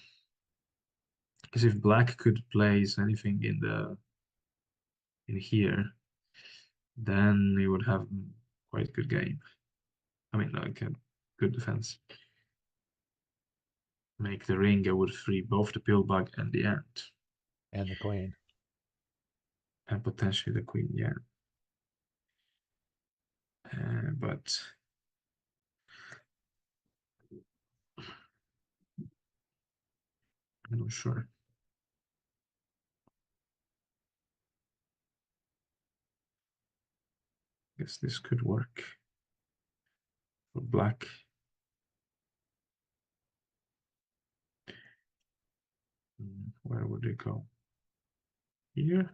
because if black could place anything in here, then he would have quite good game. I mean, like a good defense. Make the ring, I would free both the pillbug and the ant, And the queen. and potentially the queen. Yeah, but I'm not sure. Guess this could work for black. Where would it go? Here?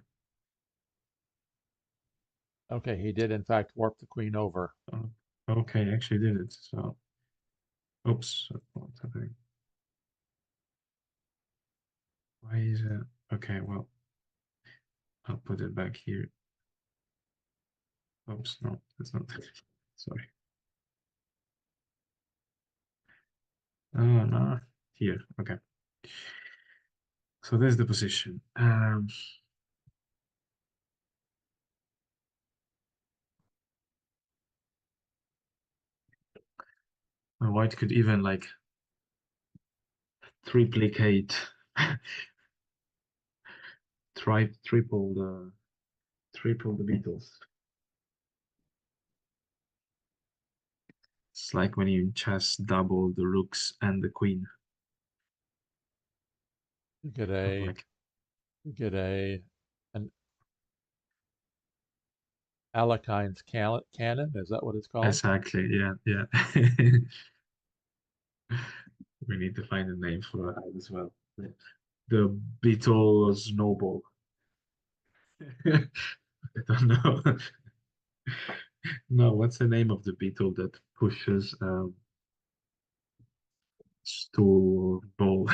Okay, he did in fact warp the queen over. Oh, okay, actually did it. So, oops, what's happening? Why is it? Okay, well, I'll put it back here. Oops, no, that's not. Sorry. Oh, no, here. Okay. So there's the position. White could even like triplicate, triple the Beatles. It's like when you in chess double the rooks and the queen. You get Or a like you get a an Alekine's cannon. Is that what it's called? exactly, yeah, yeah. We need to find a name for that as well. The Beetle snowball. I don't know. No, what's the name of the beetle that pushes stool ball?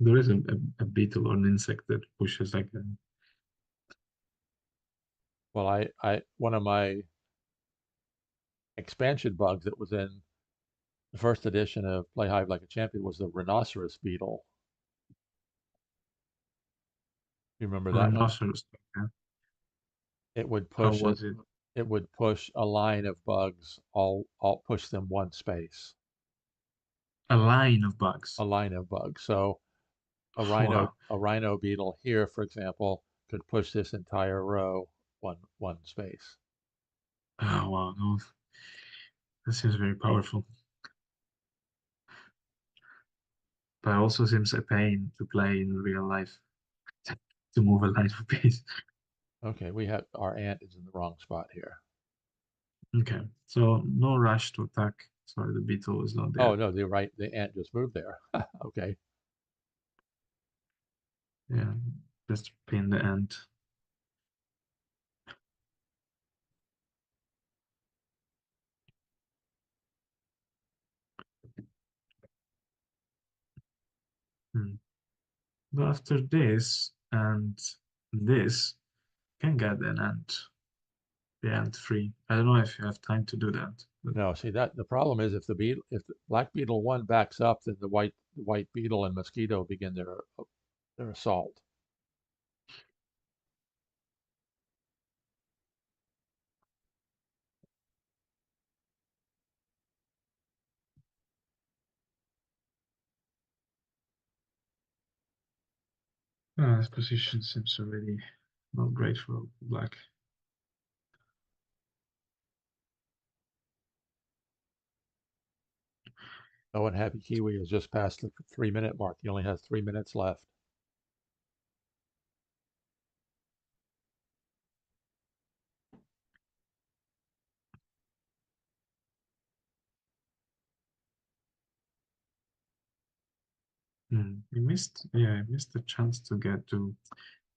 There is a beetle or an insect that pushes like a Well, I one of my expansion bugs that was in the first edition of Play Hive Like a Champion was the rhinoceros beetle. You remember that one? rhinoceros. Yeah. It would How push it. was it? It would push a line of bugs, all push them one space. A line of A bugs. line of bugs. So Wow. a rhino beetle here, for example, could push this entire row one space. Oh, wow. No, that seems very powerful. But also seems a pain to play in real life to move a line of bees. Okay, we have our ant is in the wrong spot here. Okay, so no rush to attack. Sorry, the beetle is not Oh there. no, the ant just moved there. Okay. Yeah, just pin the ant. Hmm. But after this and this, can get an ant, the ant free. I don't know if you have time to do that. But No, see that the problem is if the black beetle one backs up, then the white beetle and mosquito begin their assault. this position seems already not great for black. Oh, and HappyKiwi has just passed the 3 minute mark. He only has 3 minutes left. He missed, yeah, he missed the chance to get to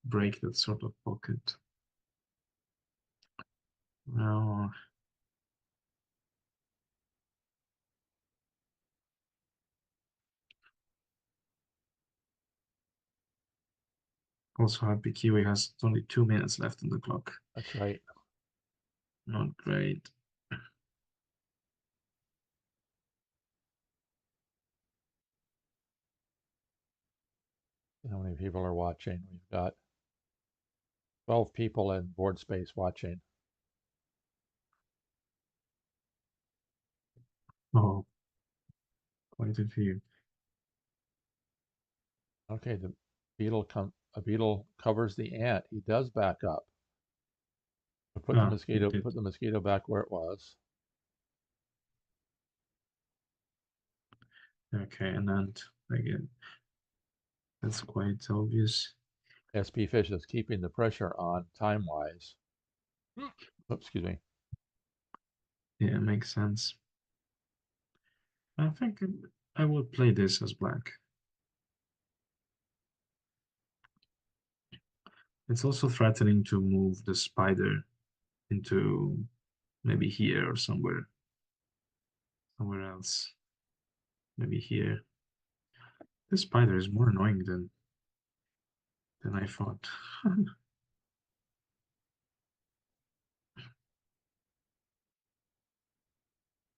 break that sort of pocket. No, also HappyKiwi has only 2 minutes left on the clock. That's right. Not great. How many people are watching? We've got 12 people in board space watching. Oh, quite a few. Okay, a beetle covers the ant. He does back up. Ah, it did. Put the mosquito back where it was. Okay, and then again, that's quite obvious. spfish is keeping the pressure on time-wise. Oops, excuse me. Yeah, makes sense. I think I would play this as black. It's also threatening to move the spider into maybe here or somewhere else. Maybe here. This spider is more annoying than I thought.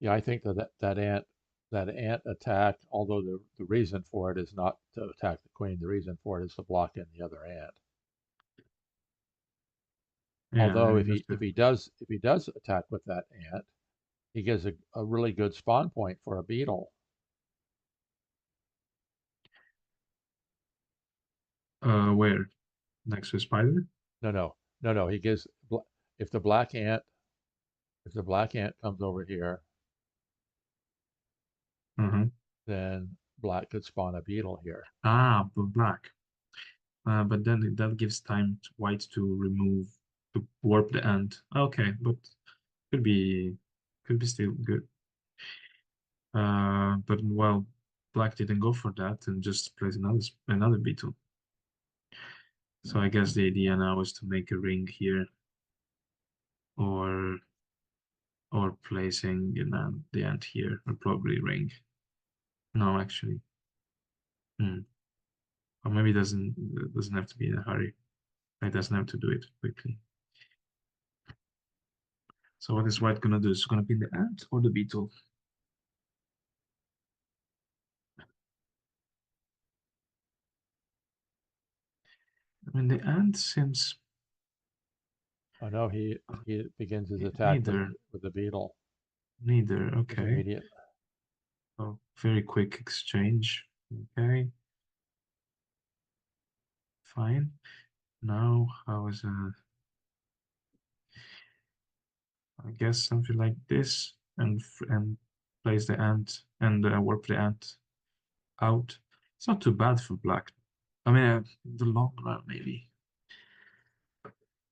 Yeah, I think that ant attack, although the reason for it is not to attack the queen, the reason for it is to block in the other ant. Yeah, Although I understand. if he does attack with that ant, he gives a really good spawn point for a beetle. Where? Next to spider? No. He gives if the black ant if the black ant comes over here, Uh-huh. then black could spawn a beetle here. Ah, but black. But then that gives time to white to warp the ant. Okay, but could be could be still good. But well, black didn't go for that and just place another beetle. So I guess the idea now is to make a ring here, or placing the ant here, or probably ring. No, actually, hmm. Or maybe it doesn't have to be in a hurry. It doesn't have to do it quickly. So what is white gonna do? Is it gonna be the ant or the beetle? I mean, the ant seems Oh no, he begins his attack Neither, with the beetle. neither. It's Okay. immediate. Oh, very quick exchange. Okay, fine. Now, how is I guess something like this, and place the ant and warp the ant out. It's not too bad for black. I mean, in the long run, maybe.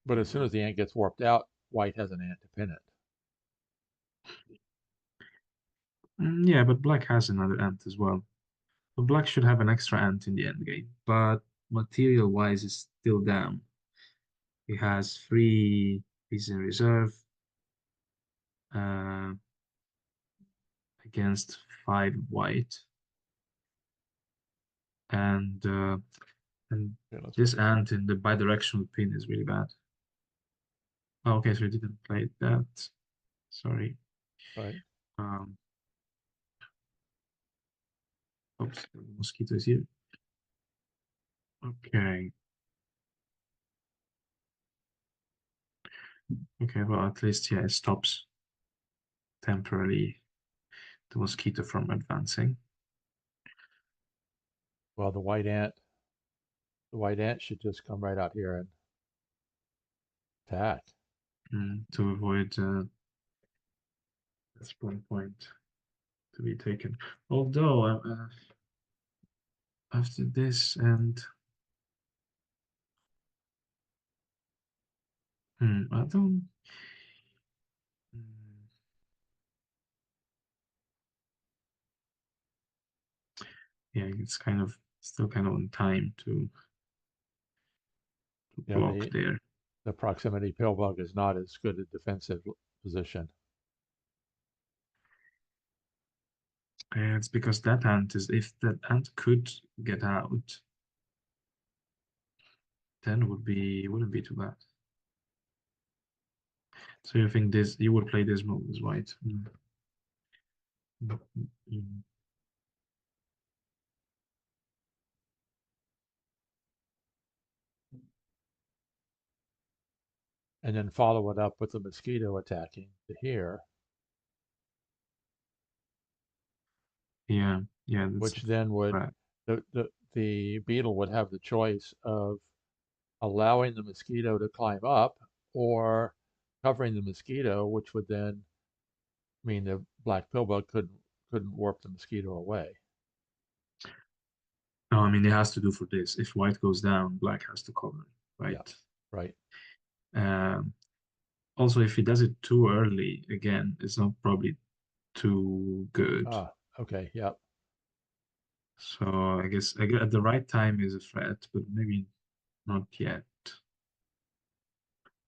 But as soon as the ant gets warped out, white has an ant to pin it. Yeah, but black has another ant as well. So black should have an extra ant in the end game, but material-wise, it's still down. He has 3 pieces in reserve uh, against 5 white, and uh, and Okay, let's this put this ant in the bidirectional pin is really bad. Oh, okay, so he didn't play that. Sorry. right. Um, oops, the mosquito is here. Okay. Okay, well, at least, yeah, it stops temporarily the mosquito from advancing. Well, the white ant should just come right out here and attack. To avoid the spawn point to be taken. Although, after this and I don't. Hmm, yeah, it's kind of still kind of on time to Yeah, block there. the proximity pill bug is not as good a defensive position. And it's because that ant is, if that ant could get out, then wouldn't be too bad. So you think this you would play this move as white? Mm. And then follow it up with the mosquito attacking to here, Yeah, yeah, that's which then would right. the beetle would have the choice of allowing the mosquito to climb up or covering the mosquito, which would then mean the black pillbug couldn't warp the mosquito away. No, I mean it has to do for this. If white goes down, black has to cover, Yeah, right? right. Um, Also, if he does it too early, again, it's not probably too good. Ah, okay, yeah. So I guess at the right time is a threat, but maybe not yet.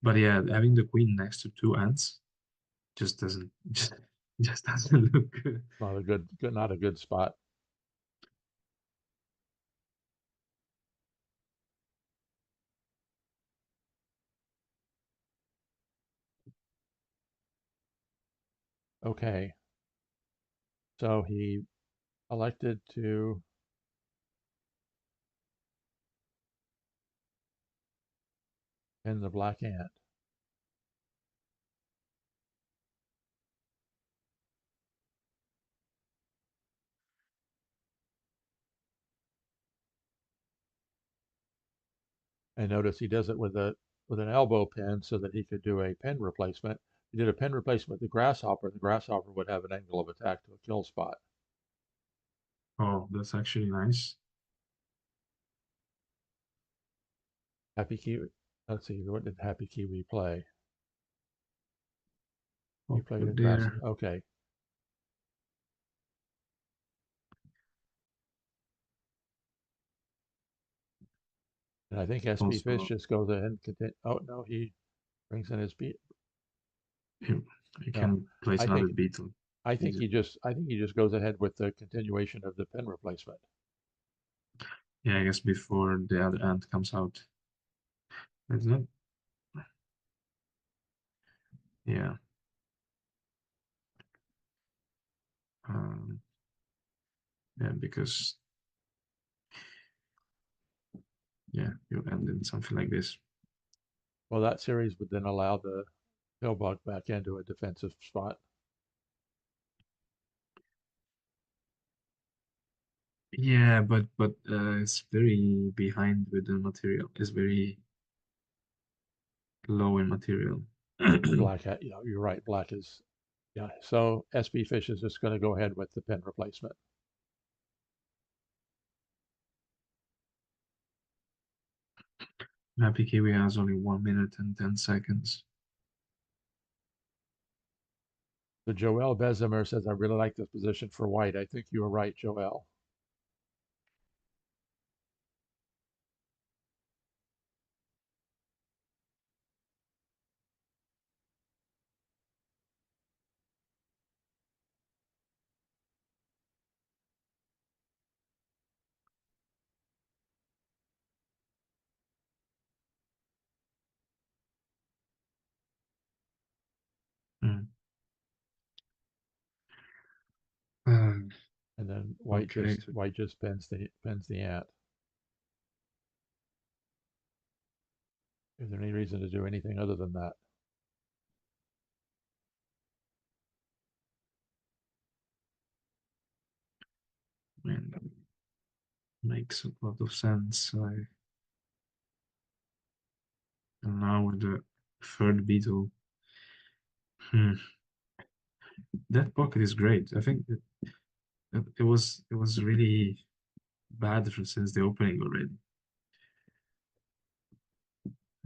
But yeah, having the queen next to 2 ants just doesn't just doesn't look good. Not a not a good spot. Okay, so he elected to pin the black ant. And notice he does it with an elbow pin so that he could do a pin replacement. If he did a pin replacement with the grasshopper would have an angle of attack to a kill spot. Oh, that's actually nice. HappyKiwi. Let's see, what did HappyKiwi play? He played a Awkward grass. there. Okay, and I think spfish Also, just goes ahead and continue. Oh no, he brings in his beat. you, you No, can place I another think beetle. Easy. I think he just goes ahead with the continuation of the pin replacement. Yeah, I guess before the other ant comes out. It's not. Yeah. Um, yeah, because yeah, you end in something like this. Well, that series would then allow the pillbug back into a defensive spot. Yeah, but it's very behind with the material. It's very low in material. Black, you know, you're right. Black is, yeah. So spfish is just going to go ahead with the pin replacement. HappyKiwi has only 1 minute and 10 seconds. So Joel Bezimer says, I really like this position for white. I think you were right, Joel. Mm. Um, And then okay, so white just pins the ant. Is there any reason to do anything other than that? man, that makes a lot of sense. And now with the third beetle, hmm, that pocket is great. I think it was really bad since the opening already.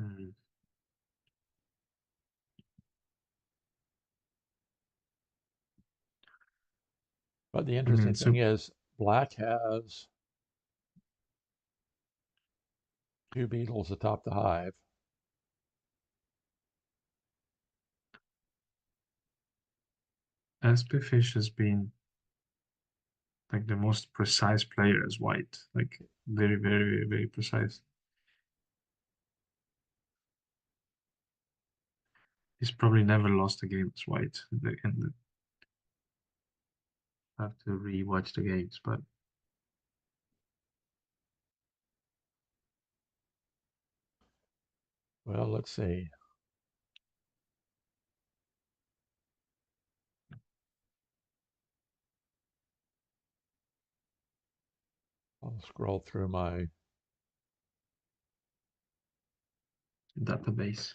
Mm. But the And interesting then thing so is, black has two beetles atop the hive. spfish has been like the most precise player as white, like very, very, very, very precise. He's probably never lost a game as white. And I have to re-watch the games, but Well, let's see. I'll scroll through my. database.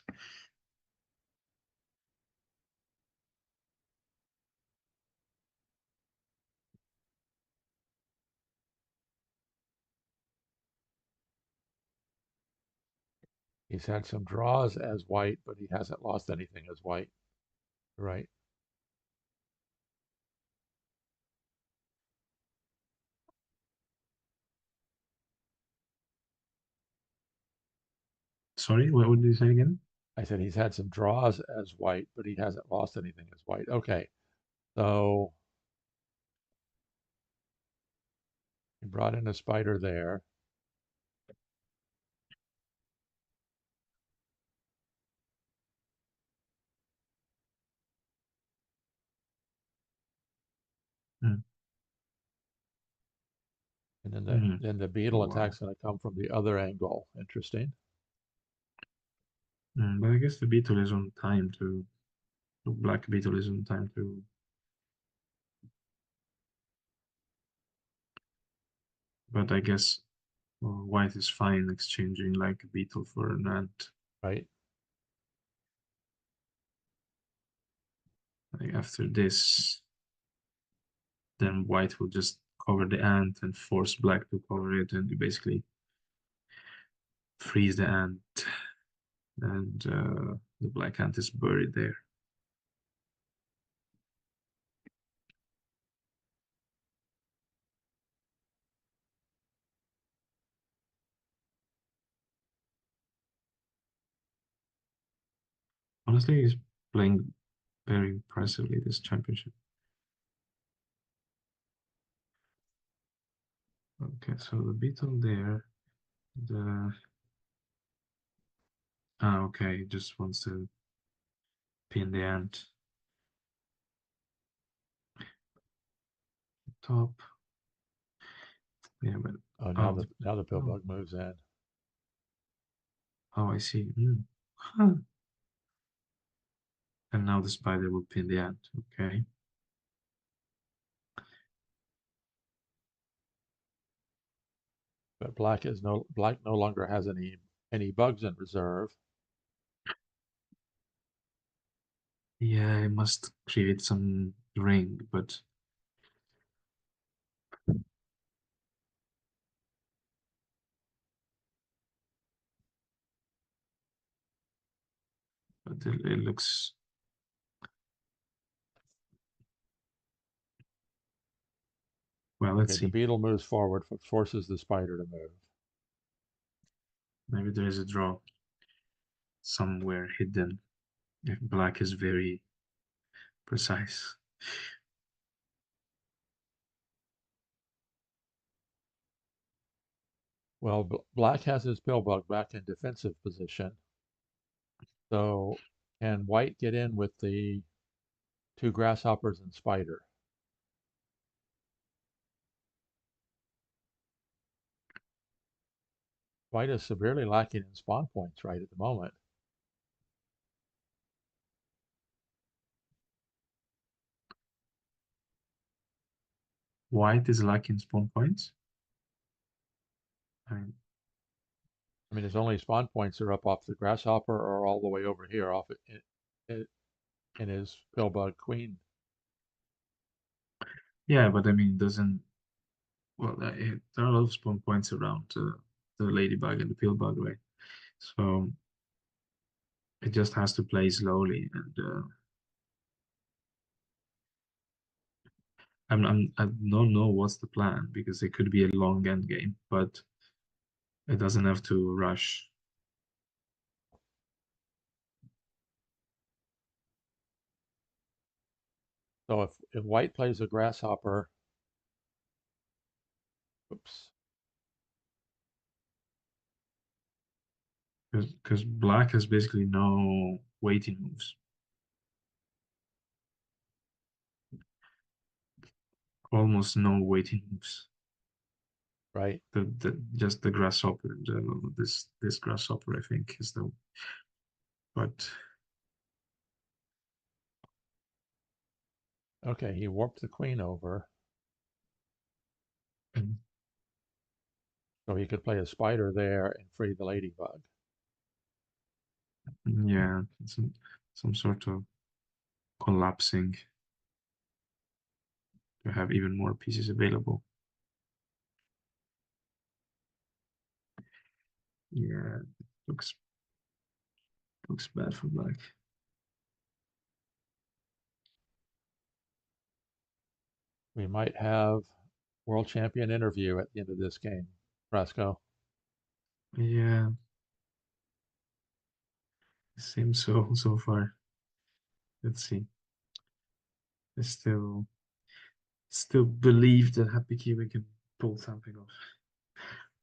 He's had some draws as white, but he hasn't lost anything as white. Right. Sorry, what did you say again? I said he's had some draws as white, but he hasn't lost anything as white. Okay. So he brought in a spider there. Mm. And Mm. then the beetle Wow. attack's going to come from the other angle. Interesting. But I guess the beetle is on time to the black beetle is on time to. But I guess white is fine exchanging like a beetle for an ant. Right. Like after this, then white will just cover the ant and force black to cover it, and you basically freeze the ant, and the black ant is buried there. Honestly, he's playing very impressively this championship. Okay, so the beetle there, the okay, just wants to pin the ant top. Yeah, but Oh, oh, now the oh, pillbug moves in. oh, I see. Hmm. Huh. And now the spider will pin the ant. Okay. But black no longer has any bugs in reserve. Yeah, I must create some ring, but it looks well. Let's Okay, the see. beetle moves forward, forces the spider to move. Maybe there is a draw somewhere hidden. If black is very precise. Well, black has his pillbug back in defensive position. So can white get in with the two grasshoppers and spider? White is severely lacking in spawn points right at the moment. White is lacking spawn points. I mean, I mean, his only spawn points are up off the grasshopper or all the way over here off in his pillbug queen. yeah, but I mean, doesn't well, there are a lot of spawn points around the ladybug and the pillbug, right? So it just has to play slowly, and I don't know what's the plan because it could be a long end game, but it doesn't have to rush. So if white plays a grasshopper, oops, Because black has basically no waiting moves, almost no waiting moves. right? The just the grasshopper, this grasshopper, I think, is the but Okay, he warped the queen over mm, so he could play a spider there and free the ladybug. yeah, some sort of collapsing to have even more pieces available. Yeah, looks looks bad for black. We might have world champion interview at the end of this game, Frasco. Yeah, seems so so far. Let's see. I still believe that HappyKiwi can pull something off,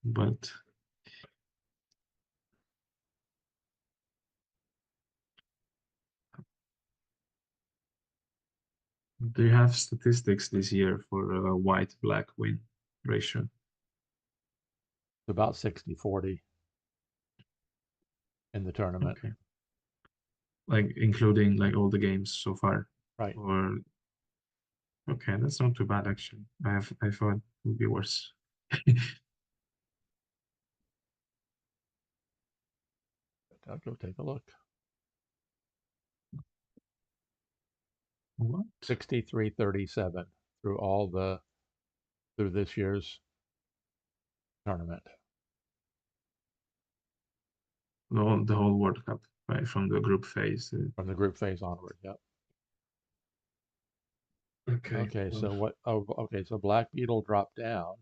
but do you have statistics this year for a white-black win ratio? It's about 60-40 in the tournament. Okay, like including like all the games so far, Right. or okay, that's not too bad actually. I thought it would be worse. I'll go take a look. What? 63-37 through this year's tournament The whole World Cup, right? From the group phase. from the group phase onward. Yep. Okay, Okay, well, so what? Oh, okay. So Black Beetle dropped down.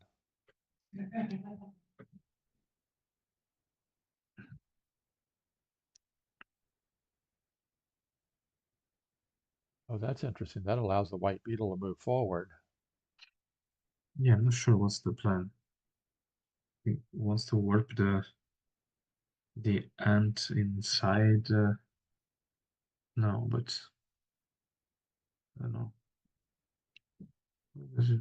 Oh, that's interesting. That allows the White Beetle to move forward. yeah, I'm not sure what's the plan. He wants to warp the ant inside. No, but I don't know. What does it,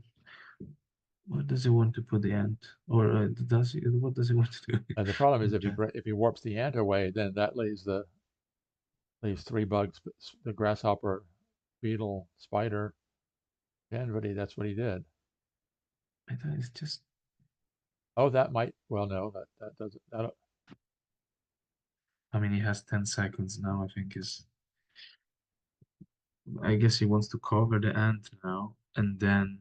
what does he want to put the ant? Or does he? What does he want to do? And the problem is Okay. if he warps the ant away, then that lays the These three bugs: the grasshopper, beetle, spider, and that's what he did. I thought it's just. Oh, that might. Well, no, that doesn't. That, I mean, he has 10 seconds now. I think is. I guess he wants to cover the ant now, and then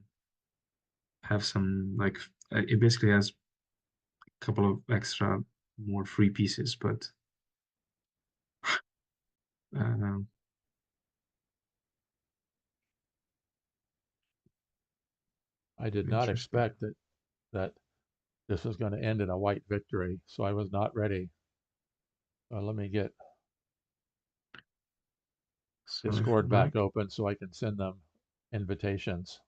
have some like. It basically has a couple of extra more free pieces, but um, I did not interesting. expect that this was going to end in a white victory, so I was not ready. Let me get So if Discord back black. open so I can send them invitations.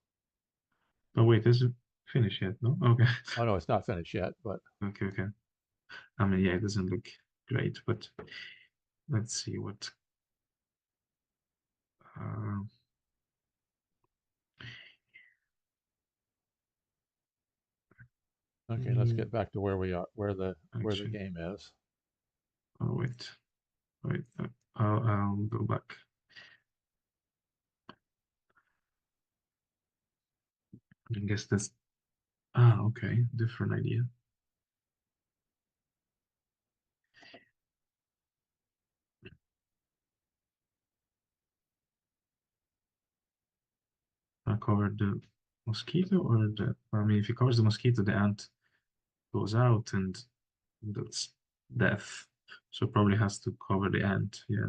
Oh wait, is it finished yet? No. Okay. Oh no, it's not finished yet, but Okay. Okay. I mean, yeah, it doesn't look great, but let's see what. Uh, okay, let's mm, get back to where we are, where the actually, game is. oh wait. I'll go back. I guess that's. Ah, okay, different idea. I covered the mosquito or the. I mean, if he covers the mosquito, the ant goes out, and that's death. So probably has to cover the ant. Yeah.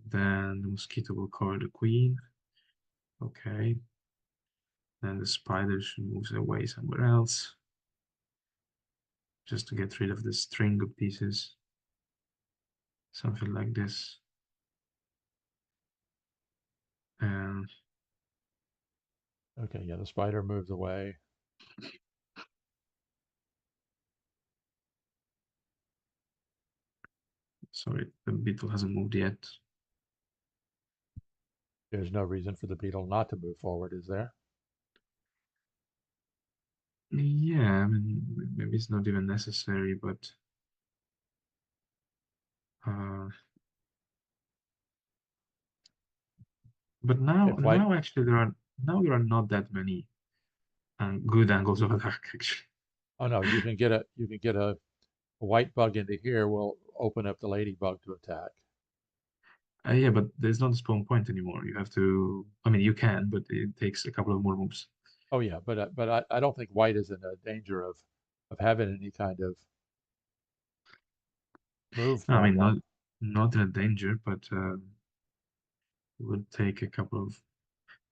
Then the mosquito will cover the queen. Okay. Then the spider should move away somewhere else, just to get rid of the string of pieces. Something like this. And Okay, yeah, the spider moves away. sorry, the beetle hasn't moved yet. There's no reason for the beetle not to move forward, is there? Yeah, I mean, maybe it's not even necessary, uh, but now, If white, actually, there are not that many good angles of attack. Actually, oh no, you can get a white bug into here will open up the ladybug to attack. yeah, but there's not a spawn point anymore. You have to. I mean, you can, but it takes a couple of more moves. Oh yeah, but I don't think white is in a danger of having any kind of move I mean, problem. not in a danger, but it would take a couple of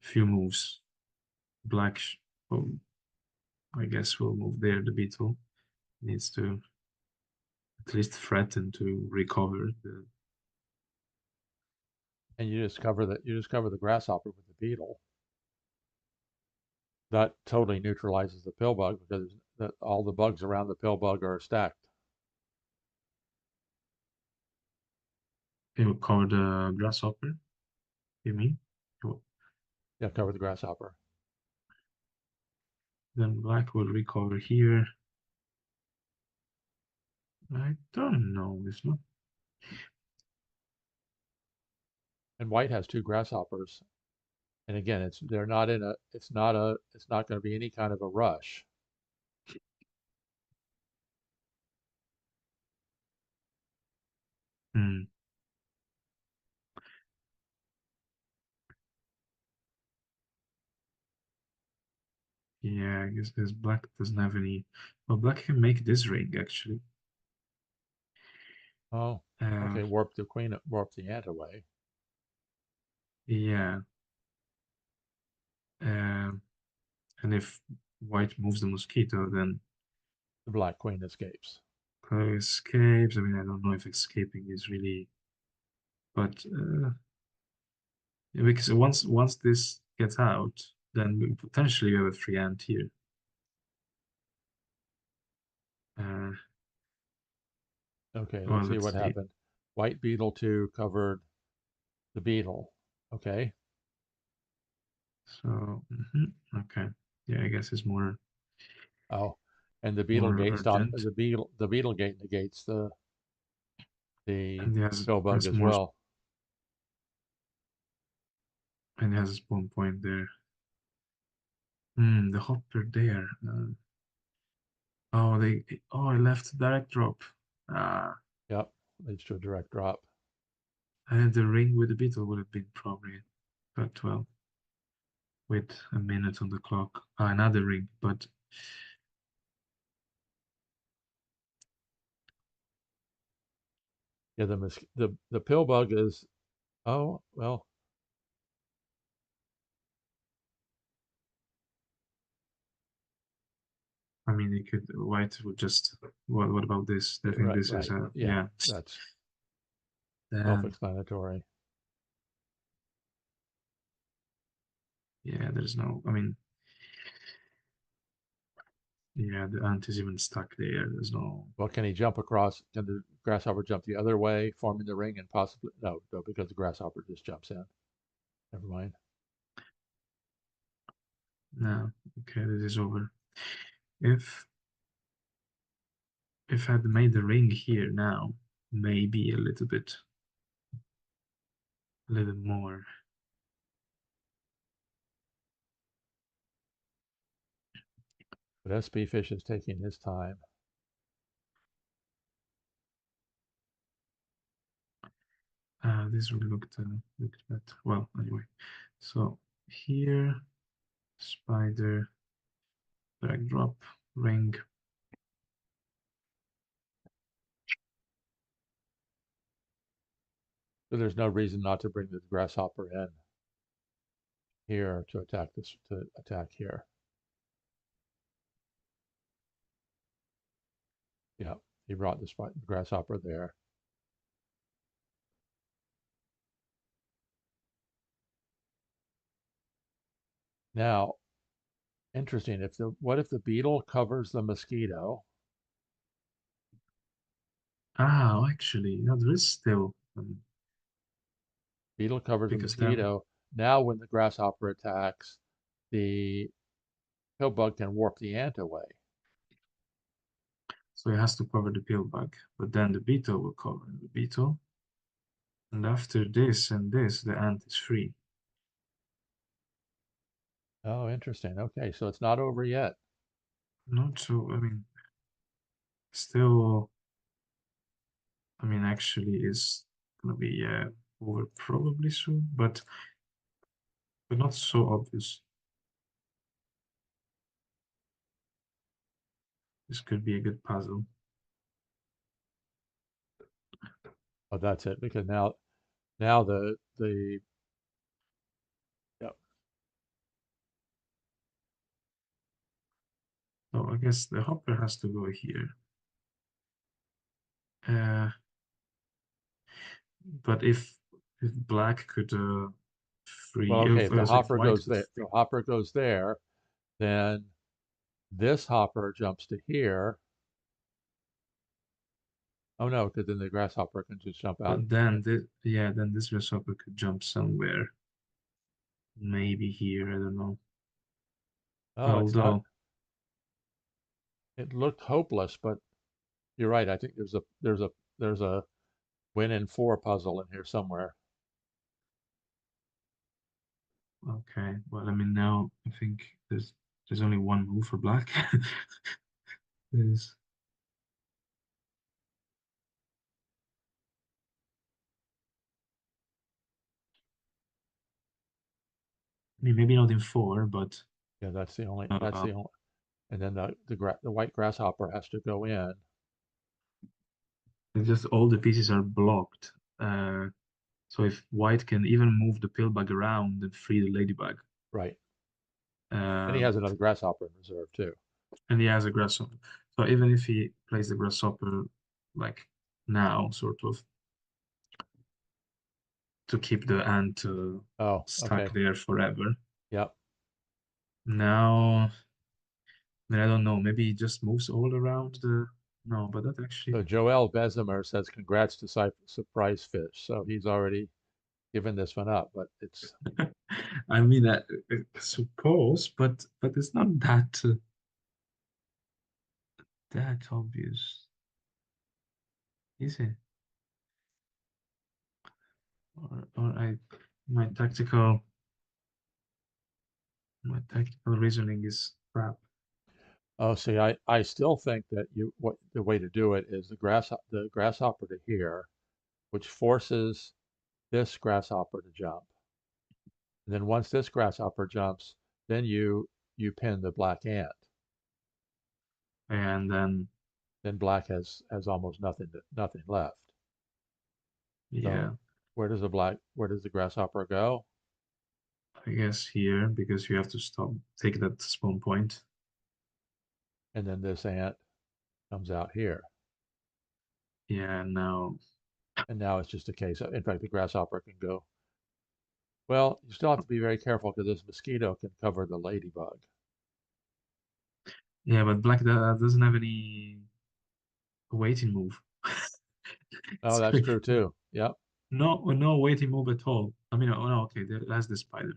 few moves. Black, well, I guess we'll move there. The beetle needs to at least threaten to recover the. And you just cover the grasshopper with the beetle. That totally neutralizes the pill bug because all the bugs around the pill bug are stacked. It will cover the grasshopper. You mean? Well, Yeah, cover the grasshopper. then black will recover here. I don't know. It's not. And white has two grasshoppers. And again, they're not in a it's not going to be any kind of a rush. Hmm. Yeah, I guess this black doesn't have any. Well, black can make this ring actually. Oh, Uh, okay. Warp the ant away. yeah. And if white moves the mosquito, then The black queen escapes. Chloe escapes. I mean, I don't know if escaping is really, but yeah, because once this gets out, then we potentially have a free ant here. Uh, Okay, well, let's see let's what see. happened. White beetle 2 covered the beetle. Okay. So, okay, yeah, I guess it's Oh, and the beetle more gate stop urgent. the beetle gate negates the the And pill bug has as more, well. and has a spawn point there. The hopper there. Oh, I left direct drop. Ah, Yep, leads to a direct drop. and the ring with the beetle would have been probably about 12 with a minute on the clock. Another ring, but Yeah, the pill bug is, oh well, I mean, you could white would just. What about this? I think right, this is right. Yeah, yeah. that's Then self-explanatory. yeah, there's no. I mean, yeah, the ant is even stuck there. There's no. Well, can he jump across? Can the grasshopper jump the other way, forming the ring, and possibly no, because the grasshopper just jumps in. Never mind. No. Okay, this is over. If if I'd made the ring here now, maybe a little more. But spfish is taking his time. This really looked better. Well, anyway, so here, spider, drag drop, ring. So there's no reason not to bring the grasshopper in here to attack this to attack here. Yeah, he brought the grasshopper there. Now, interesting. What if the beetle covers the mosquito? Actually, no, there is still Beetle covers the because then mosquito. Now, when the grasshopper attacks, the pill bug can warp the ant away. so it has to cover the pill bug, but then the beetle will cover the beetle, and after this and this, the ant is free. Oh, interesting. Okay, so it's not over yet. Not so. I mean, still. I mean, actually, is gonna be over probably soon, but not so obvious. This could be a good puzzle. Oh, that's it. Because now the yeah, So I guess the hopper has to go here. Uh, but if black could well, free, okay. If the so if hopper white goes could there, free, the hopper goes there, then this hopper jumps to here. Oh no, because then the grasshopper can just jump out. but then this, yeah, then this grasshopper could jump somewhere, maybe here. I don't know. Oh, it's not. Although, It looked hopeless, but you're right. I think there's a win in four puzzle in here somewhere. okay, well, I mean now I think there's only one move for black. There's I mean, maybe not in four, but Yeah, that's the only. That's uh, the only. And then the white grasshopper has to go in. it's just all the pieces are blocked. So if white can even move the pillbug around and free the ladybug, Right. And he uh, has another grasshopper in reserve too. and he has a grasshopper. So even if he plays the grasshopper like now, sort of to keep the ant Oh, stuck okay. there forever. Yep. Now, then I don't know. Maybe he just moves all around the. No, but that So actually. Joel Bezimer says congrats to Surprise Fish. So he's already given this one up, but it's I mean, I suppose, but it's not that obvious, is it? or my tactical my tactical reasoning is crap. Oh, see, I still think that what the way to do it is the grasshopper to here, which forces this grasshopper to jump. And then once this grasshopper jumps, then you pin the black ant. And then Then black has almost nothing left. yeah, So where does the grasshopper go? I guess here because you have to take that spawn point. And then this ant comes out here. Yeah, now And now it's just a case of, in fact, the grasshopper can go. Well, you still have to be very careful because this mosquito can cover the ladybug. yeah, but black doesn't have any waiting move. Oh, So that's true too. Yep. no waiting move at all. I mean, oh no, okay, that's the spider.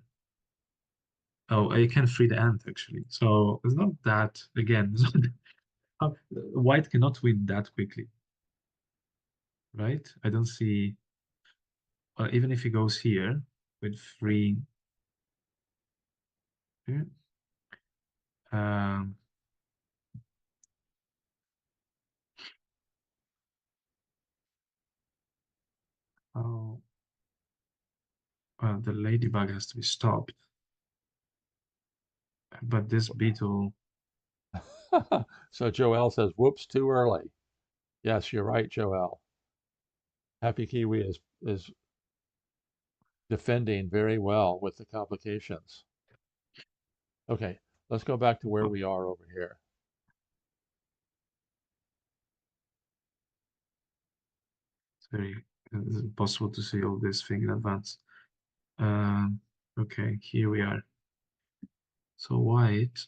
Oh, you can free the ant actually. So it's not that again. It's not, white cannot win that quickly, right? I don't see. Even if he goes here with free. Hmm, Um, oh, the ladybug has to be stopped. But this beetle, So Joel says, whoops, too early. Yes, you're right, Joel. HappyKiwi is defending very well with the complications. Okay, let's go back to where oh, we are over here. it's very it's impossible to see all this thing in advance. Um, okay, here we are. So white,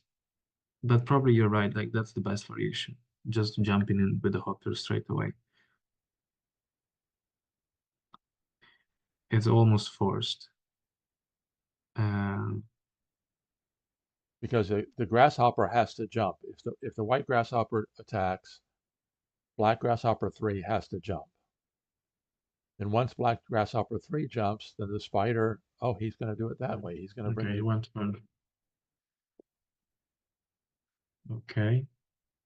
but probably you're right. Like that's the best variation. Just jumping in with the hopper straight away. It's almost forced. Um, Because the grasshopper has to jump. If the white grasshopper attacks, black grasshopper 3 has to jump. And once black grasshopper 3 jumps, then the spider, oh, he's going to do it that way. He's going to bring okay, the you want to. Okay,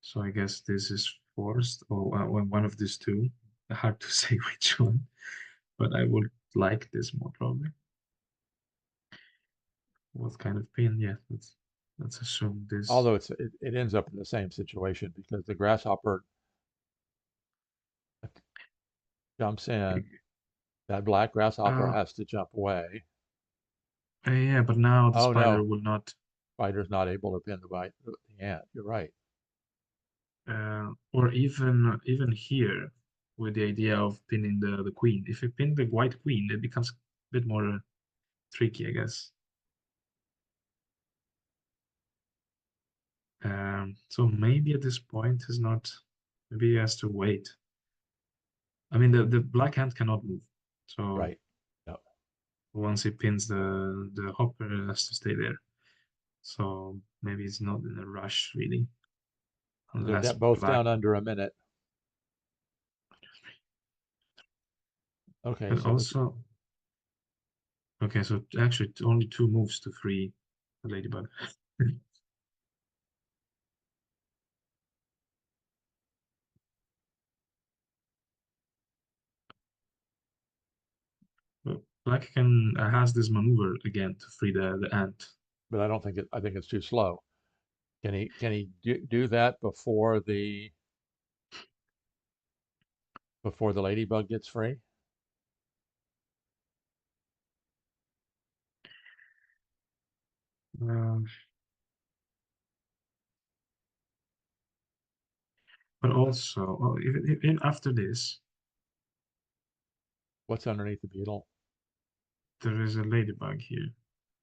so I guess this is forced, or one of these two. Hard to say which one, but I would like this more probably. What kind of pin? Yeah, let's assume this. although it ends up in the same situation because the grasshopper jumps in, that black grasshopper Uh, has to jump away. yeah, but now the Oh spider no, will not. spider's not able to pin the ant. You're right. Or even here with the idea of pinning the queen. If you pin the white queen, it becomes a bit more tricky, I guess. So maybe at this point is not. Maybe he has to wait. I mean, the black hand cannot move. So Right. No. once he pins the hopper, it has to stay there. So maybe he's not in a rush really, They're unless both black. down under a minute. Okay, But so also, okay, so actually only two moves to free the ladybug. But black can has this maneuver again to free the ant. but I don't think I think it's too slow. Can he do that before the ladybug gets free? Um, but also, oh, even after this, What's underneath the beetle? there is a ladybug here.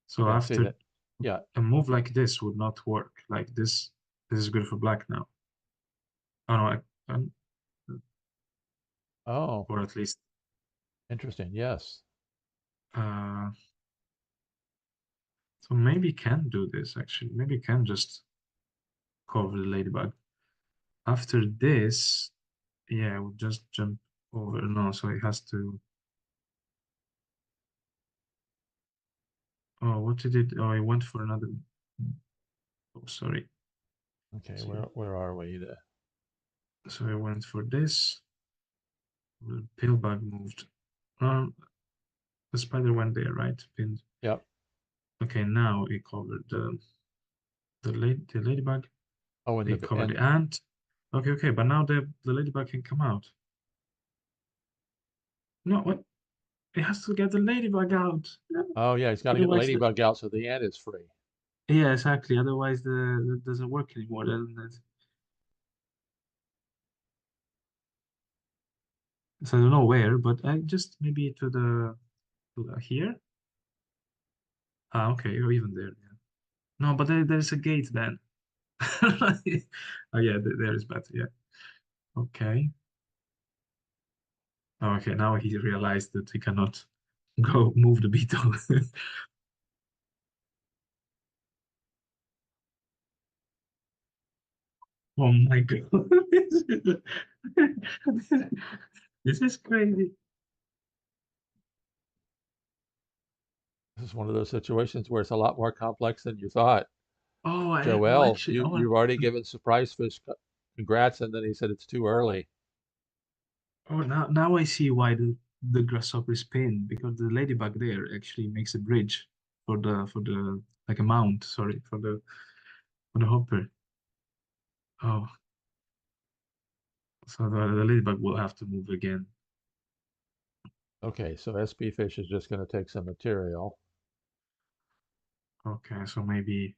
So Okay, see after that? Yeah. a move like this would not work. Like this is good for black now. Oh no, Oh, or at least interesting. Yes. uh, so maybe can do this actually. Maybe can just cover the ladybug. After this, yeah, we'll just jump over. No, so it has to. Oh, what did it? Oh, I went for another. Oh, sorry. Okay, See, where are we? so I went for this. The pillbug moved. Um, the spider went there, right? Pinned. Yep. Okay, now it covered the ladybug. Oh, and It the covered the ant. Okay, okay, but now the ladybug can come out. No, what? It has to get the ladybug out. No. oh yeah, he's got to get the Otherwise, ladybug out so the ant is free. yeah, exactly. Otherwise, that doesn't work anymore. Doesn't it? So I don't know where, but I just maybe to the here. Ah, okay, or even there. Yeah. No, but there's a gate then. Oh yeah, there is better. Yeah. Okay. Oh, okay. Now he realized that he cannot go move the beetle. Oh my God. This is crazy. This is one of those situations where it's a lot more complex than you thought. Oh, Joel, actually, you've already given Surprise Fish congrats, and then he said it's too early. now I see why the grasshopper is pinned because the ladybug there actually makes a bridge for the like a mount, sorry, for the hopper. Oh, so the ladybug will have to move again. Okay, so SP Fish is just going to take some material. Okay, so maybe,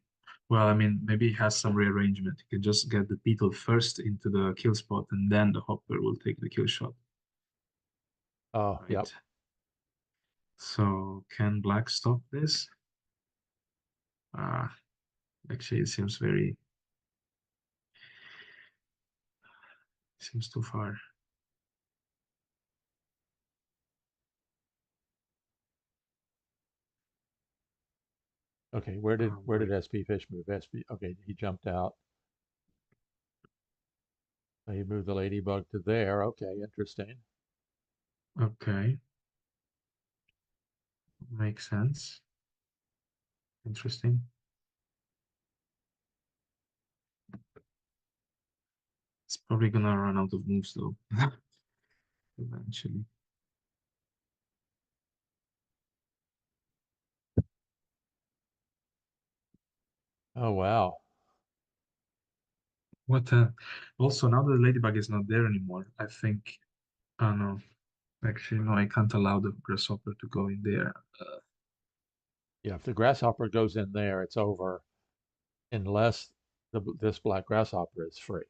well, I mean, maybe he has some rearrangement. He can just get the beetle first into the kill spot, and then the hopper will take the kill shot, Oh, yep. right? So can black stop this? Ah, actually, it seems too far. Okay, where Wait, did SP Fish move? SP. Okay, he jumped out. He moved the ladybug to there. Okay, interesting. okay, makes sense. Interesting. It's probably gonna run out of moves though, eventually. Oh wow. What? Also, now that the ladybug is not there anymore, I think. Oh no, actually, no, I can't allow the grasshopper to go in there. Yeah, if the grasshopper goes in there, it's over unless this black grasshopper is free.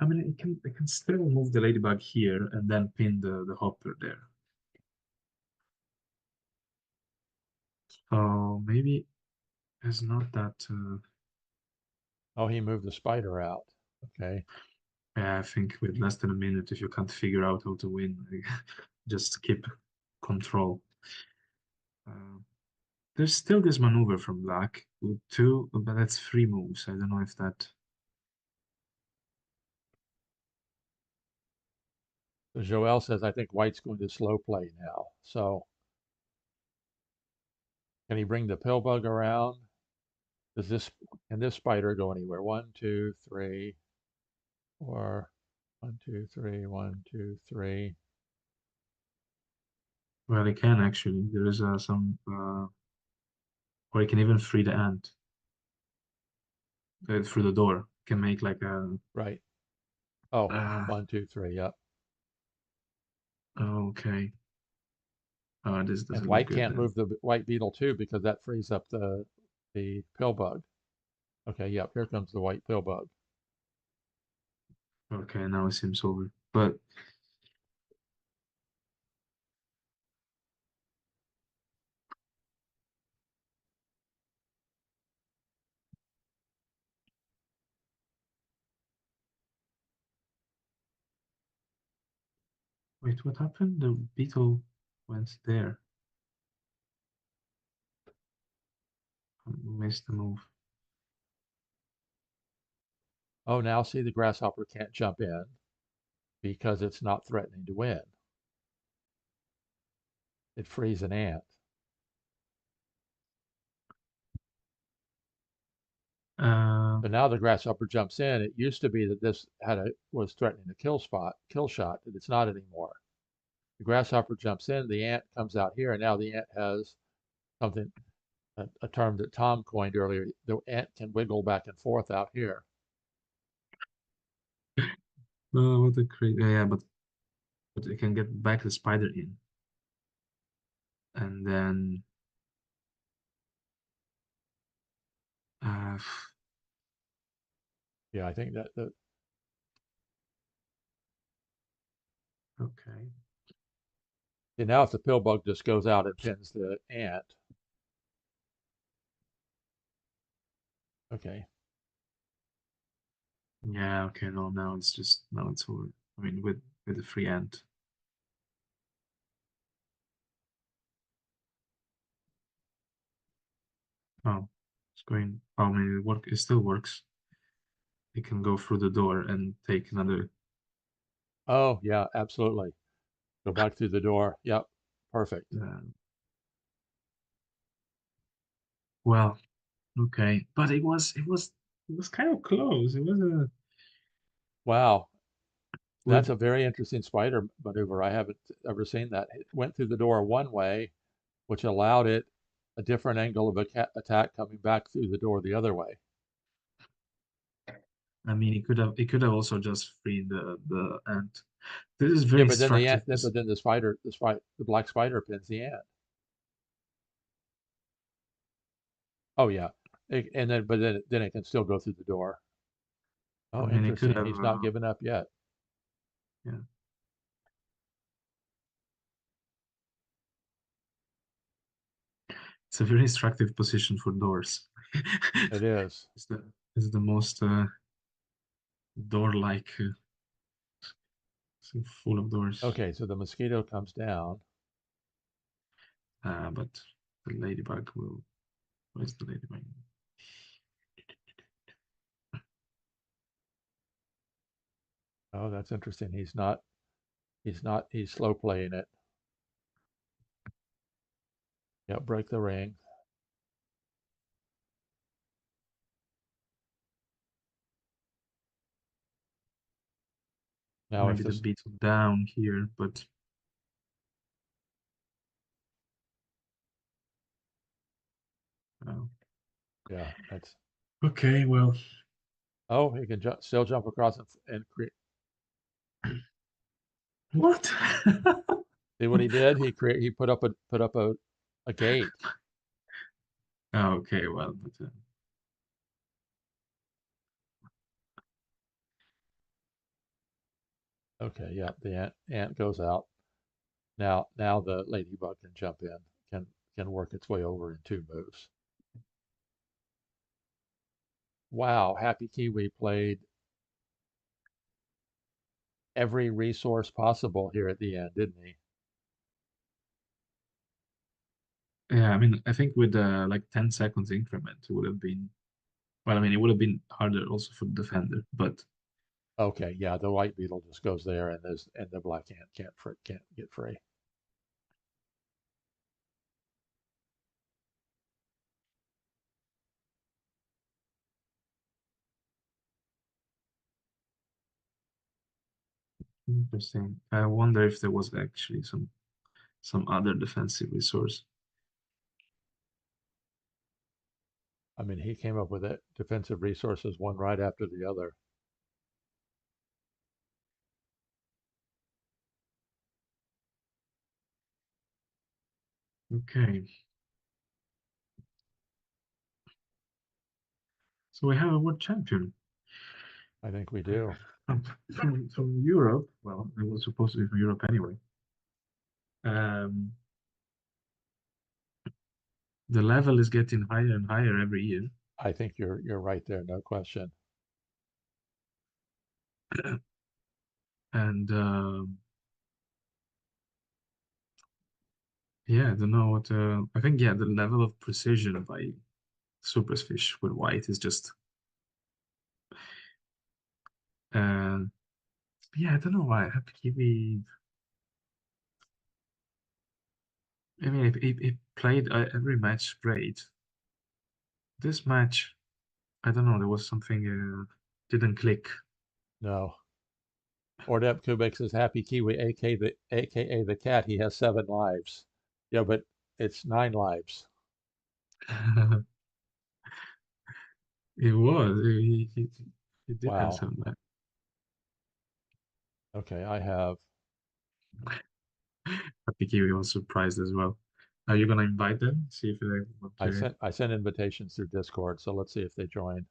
I mean, it can still move the ladybug here and then pin the hopper there. So maybe it's not that. Oh, he moved the spider out. Okay. Yeah, I think with less than a minute, if you can't figure out how to win, just keep control. Uh, there's still this maneuver from black with two, but that's three moves. I don't know if that. So Joel says, I think white's going to slow play now. So can he bring the pill bug around? Does this can this spider go anywhere? One, two, three, four. One, two, three, one, two, three. Well, it can actually. There is or it can even free the ant through the door. Can make like a. Right. Oh, Uh, one, two, three. Yep. okay. Oh, this And doesn't look white good can't then. move the white beetle too because that frees up the pill bug. Okay, yep, here comes the white pill bug. Okay, now it seems over. But wait, what happened? The beetle went there. Missed the move. Oh, now see the grasshopper can't jump in because it's not threatening to win. It frees an ant. Uh, But now the grasshopper jumps in. It used to be that this was threatening a kill shot. It's not anymore. The grasshopper jumps in. The ant comes out here, and now the ant has something, a term that Tom coined earlier. The ant can wiggle back and forth out here. no, what a crazy. Yeah, but it can get back the spider in, and then uh, Yeah, I think that okay. now if the pill bug just goes out and pins the ant, okay. Yeah, okay. No, now it's over. I mean, with the free ant. Oh, it's going. Oh, I mean, it still works. It can go through the door and take another. Oh yeah, absolutely. Go back through the door. Yep, perfect. Uh, well, okay, but it was kind of close. It was a Wow, that's with. a very interesting spider maneuver. I haven't ever seen that. It went through the door one way, which allowed it a different angle of attack coming back through the door the other way. I mean, it could have also just freed the ant. This is Yeah, very but then the instructive. ant, but then the black spider pins the ant. Oh yeah, and then but then it can still go through the door. I Oh, mean, it could interesting. have. He's not given up yet. Yeah, it's a very instructive position for doors. It is. It's the most door-like, so full of doors. Okay, so the mosquito comes down. But the ladybug will. Where's the ladybug? Oh, that's interesting. He's slow playing it. Yep, break the ring. Now if Maybe the this, beetle down here, but uh, yeah, that's, okay. Well, oh, he can still jump across and create. what? See what he did? He put up a gate. Okay, well, but Okay, yeah, the ant goes out. Now the ladybug can jump in, can work its way over in 2 moves. Wow, HappyKiwi played every resource possible here at the end, didn't he? yeah, I mean, I think with like 10 seconds increment, it would have been. Well, I mean, it would have been harder also for the defender, but Okay, yeah, the white beetle just goes there, and the black ant can't get free. interesting. I wonder if there was actually some other defensive resource. I mean, he came up with it. Defensive resources, one right after the other. Okay, so we have a world champion I think we do. from Europe. Well, it was supposed to be from Europe anyway. Um, the level is getting higher and higher every year. I think you're right there, no question. And yeah, I don't know what. I think yeah, the level of precision by spfish with white is just uh, Yeah, I don't know why HappyKiwi. I mean, it played every match great. This match, I don't know, there was something didn't click. No. Ordep Kubik says HappyKiwi, aka the cat. He has 7 lives. Yeah, but it's 9 lives. It was. He did have Wow. some. Okay, I have. HappyKiwi was surprised as well. Are you gonna invite them? See if they want I sent invitations through Discord, so let's see if they join.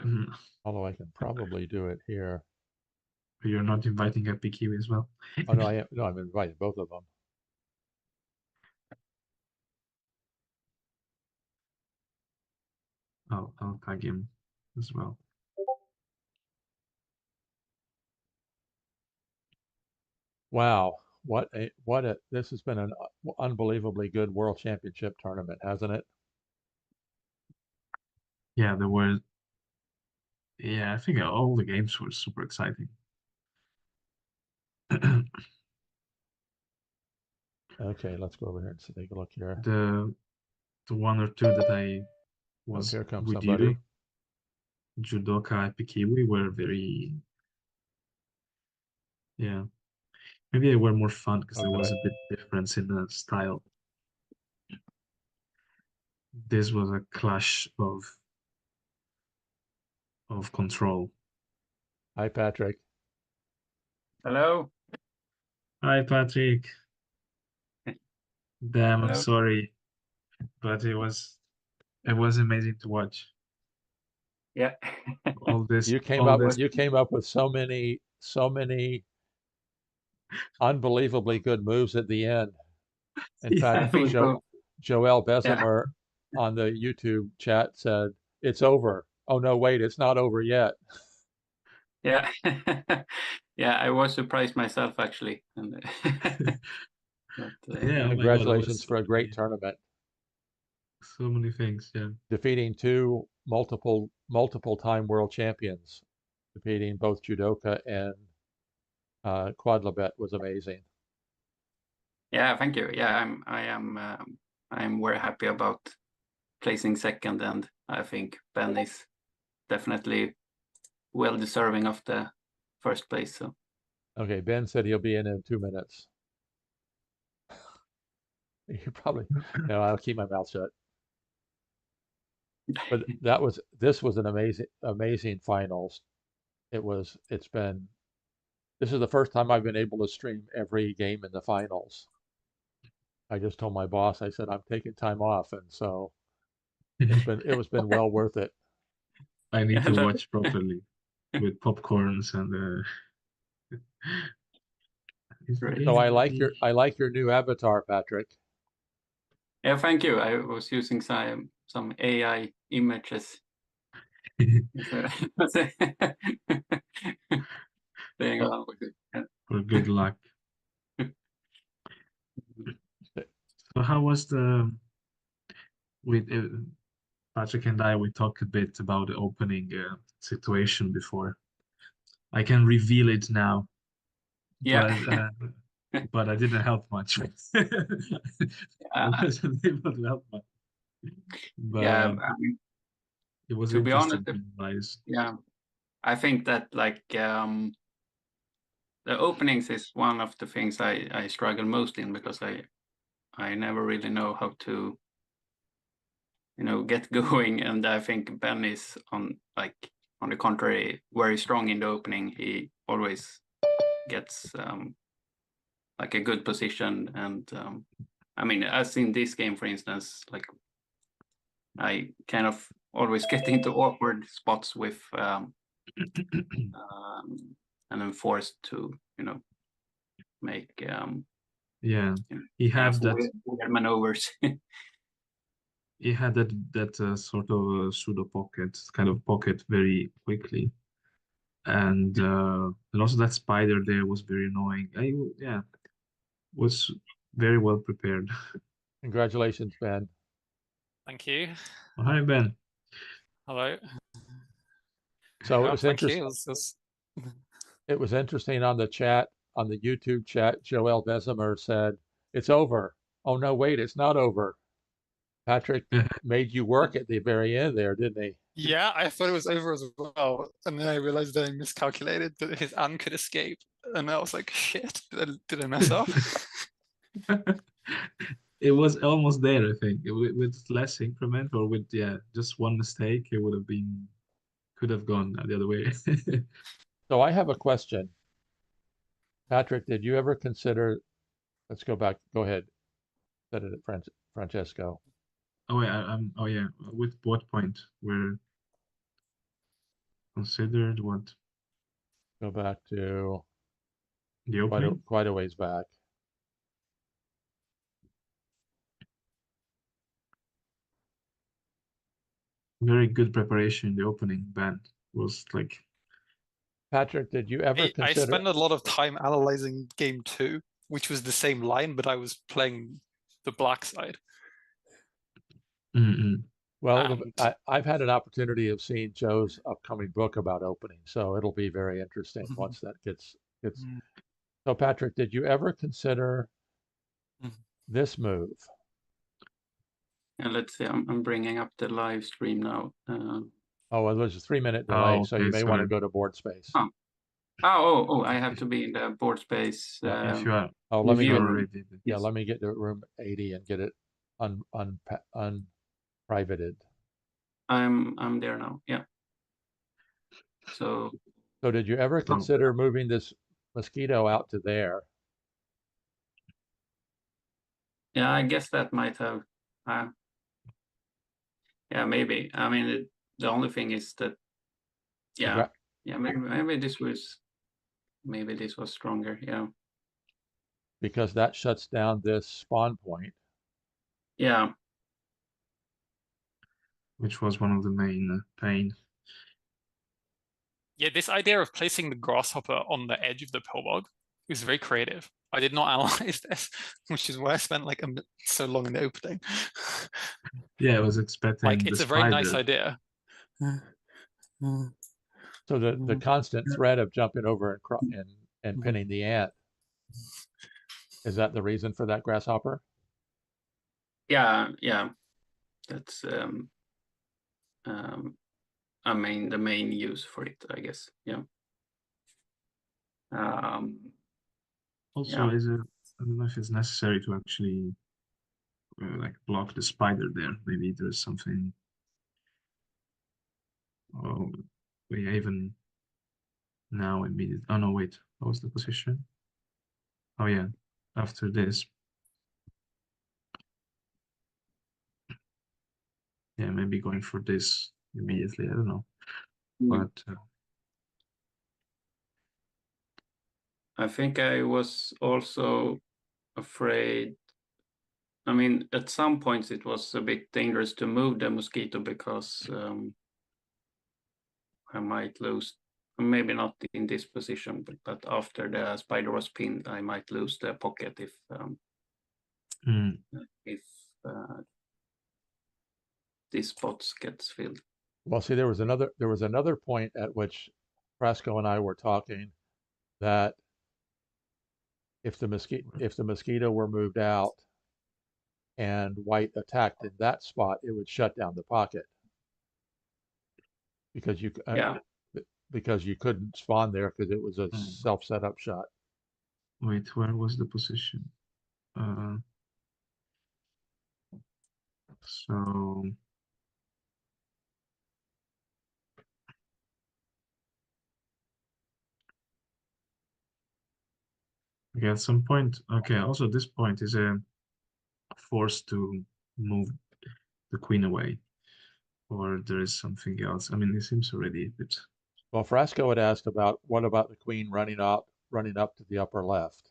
to. Although I can probably do it here. You're not inviting HappyKiwi as well. Oh no, I am. No, I'm inviting both of them. I'll tag him as well. Wow, what a this has been an unbelievably good World Championship tournament, hasn't it? Yeah, there were. Yeah, I think all the games were super exciting. Okay, let's go over here and take a look here. The one or two that I Oh, was here comes with you, somebody. Judoka, HappyKiwi, were very. Yeah, maybe they were more fun because Oh, there was good. a bit difference in the style. This was a clash of control. Hi, Patrick. Hello. Hi, Patrick. Damn, I'm Hello. sorry, but it was amazing to watch. Yeah. All this, You came all up this. you came up with so many unbelievably good moves at the end. In Yeah, I fact, think so. Joel Yeah. Bessemer on the YouTube chat said, "It's over." Oh no, wait, it's not over yet. Yeah. Yeah. I was surprised myself actually. And, but yeah. yeah. Oh my God, there Congratulations was for a great tournament, so many things. Yeah, defeating 2 multiple time world champions, defeating both judoka and quadlibet was amazing. Yeah. Thank you. Yeah. I'm very happy about placing second, and I think Ben is definitely well deserving of the first place. So Okay, Ben said he'll be in 2 minutes. You probably, no, I'll keep my mouth shut. But this was an amazing finals. It's been this is the first time I've been able to stream every game in the finals. I just told my boss, I said I'm taking time off, and so it was been well worth it. I need yeah. to watch properly with popcorns and. Is the Great. So game already? I like your new avatar, Patrick. Yeah. Thank you. I was using some AI images. So, playing Oh, around with it. Yeah. for good luck. Mhm. So how was the with Patrick and I? We talked a bit about the opening situation before. I can reveal it now, Yeah. but I didn't help much. I Uh, wasn't able to help much, but yeah. I mean, it was to be honest, interesting to realize. yeah, I think that like the openings is one of the things I struggle most in because I never really know how to get going, and I think Ben is on the contrary very strong in the opening. He always gets like a good position, and I mean, as in this game, for instance, like I kind of always get into awkward spots with and I'm forced to make Yeah, he kind of had that. weird maneuvers. He had that sort of pseudo pocket, kind of pocket very quickly, and also that spider there was very annoying. Yeah, was very well prepared. Congratulations, Ben. Thank you. Hi, Ben. Hello. So it Yeah, was thank interesting. you. It was interesting on the chat, on the YouTube chat. Joel Bezimer said, "It's over." Oh no, wait, it's not over. Patrick made you work at the very end there, didn't he? Yeah, I thought it was over as well, and then I realized that I miscalculated that his Anne could escape, and I was like, "Shit, did I mess up?" It was almost there, I think. With less increment or with just one mistake, it would have been could have gone the other way. So I have a question. Patrick, did you ever consider, let's go back, go ahead, said it at Francesco. Oh yeah, oh yeah. With what point were considered what Go back to the opening? quite a ways back. Very good preparation in the opening. Band was like, Patrick, did you ever I consider, spent a lot of time analyzing game 2, which was the same line, but I was playing the black side. well, And I've had an opportunity of seeing Joe's upcoming book about opening, so it'll be very interesting once that gets. So Patrick, did you ever consider this move? And let's see, I'm bringing up the live stream now. Oh, well, there's a 3-minute delay, so okay, you may want to sorry. go to board space. I have to be in the board space. If you are, Oh, let me Review get, room. already. yeah, Yes. let me get to room 80 and get it unprivated. I'm there now. Yeah. So So did you ever consider moving this mosquito out to there? yeah, I guess that might have. Yeah, maybe. I mean, the only thing is that. Yeah, yeah. Maybe this was stronger. Yeah. Because that shuts down this spawn point. Yeah. Which was one of the main pain. yeah, this idea of placing the grasshopper on the edge of the pillbog is very creative. I did not analyze this, which is why I spent like so long in the opening. Yeah, I was expecting like it's the a very nice spider. idea. So the constant threat of jumping over and pinning the ant, is that the reason for that grasshopper? Yeah. That's I mean the main use for it, I guess. Yeah. Also, Yeah. I don't know if it's necessary to actually like block the spider there. Maybe there's something. Oh, we even now immediately. Oh no, wait. What was the position? Oh yeah, after this. Yeah, maybe going for this immediately. I don't know, but I think I was also afraid. I mean, at some points it was a bit dangerous to move the mosquito because I might lose. Maybe not in this position, but after the spider was pinned, I might lose the pocket if this spot gets filled. Well, see, there was another point at which Frasco and I were talking that if the mosquito were moved out and white attacked in that spot, it would shut down the pocket because you couldn't spawn there because it was a self set up shot. Wait, where was the position? So okay, at some point, okay, also this point is a force to move the queen away, or there is something else. I mean, it seems already a bit. Well, Frasco had asked about what about the queen running up to the upper left.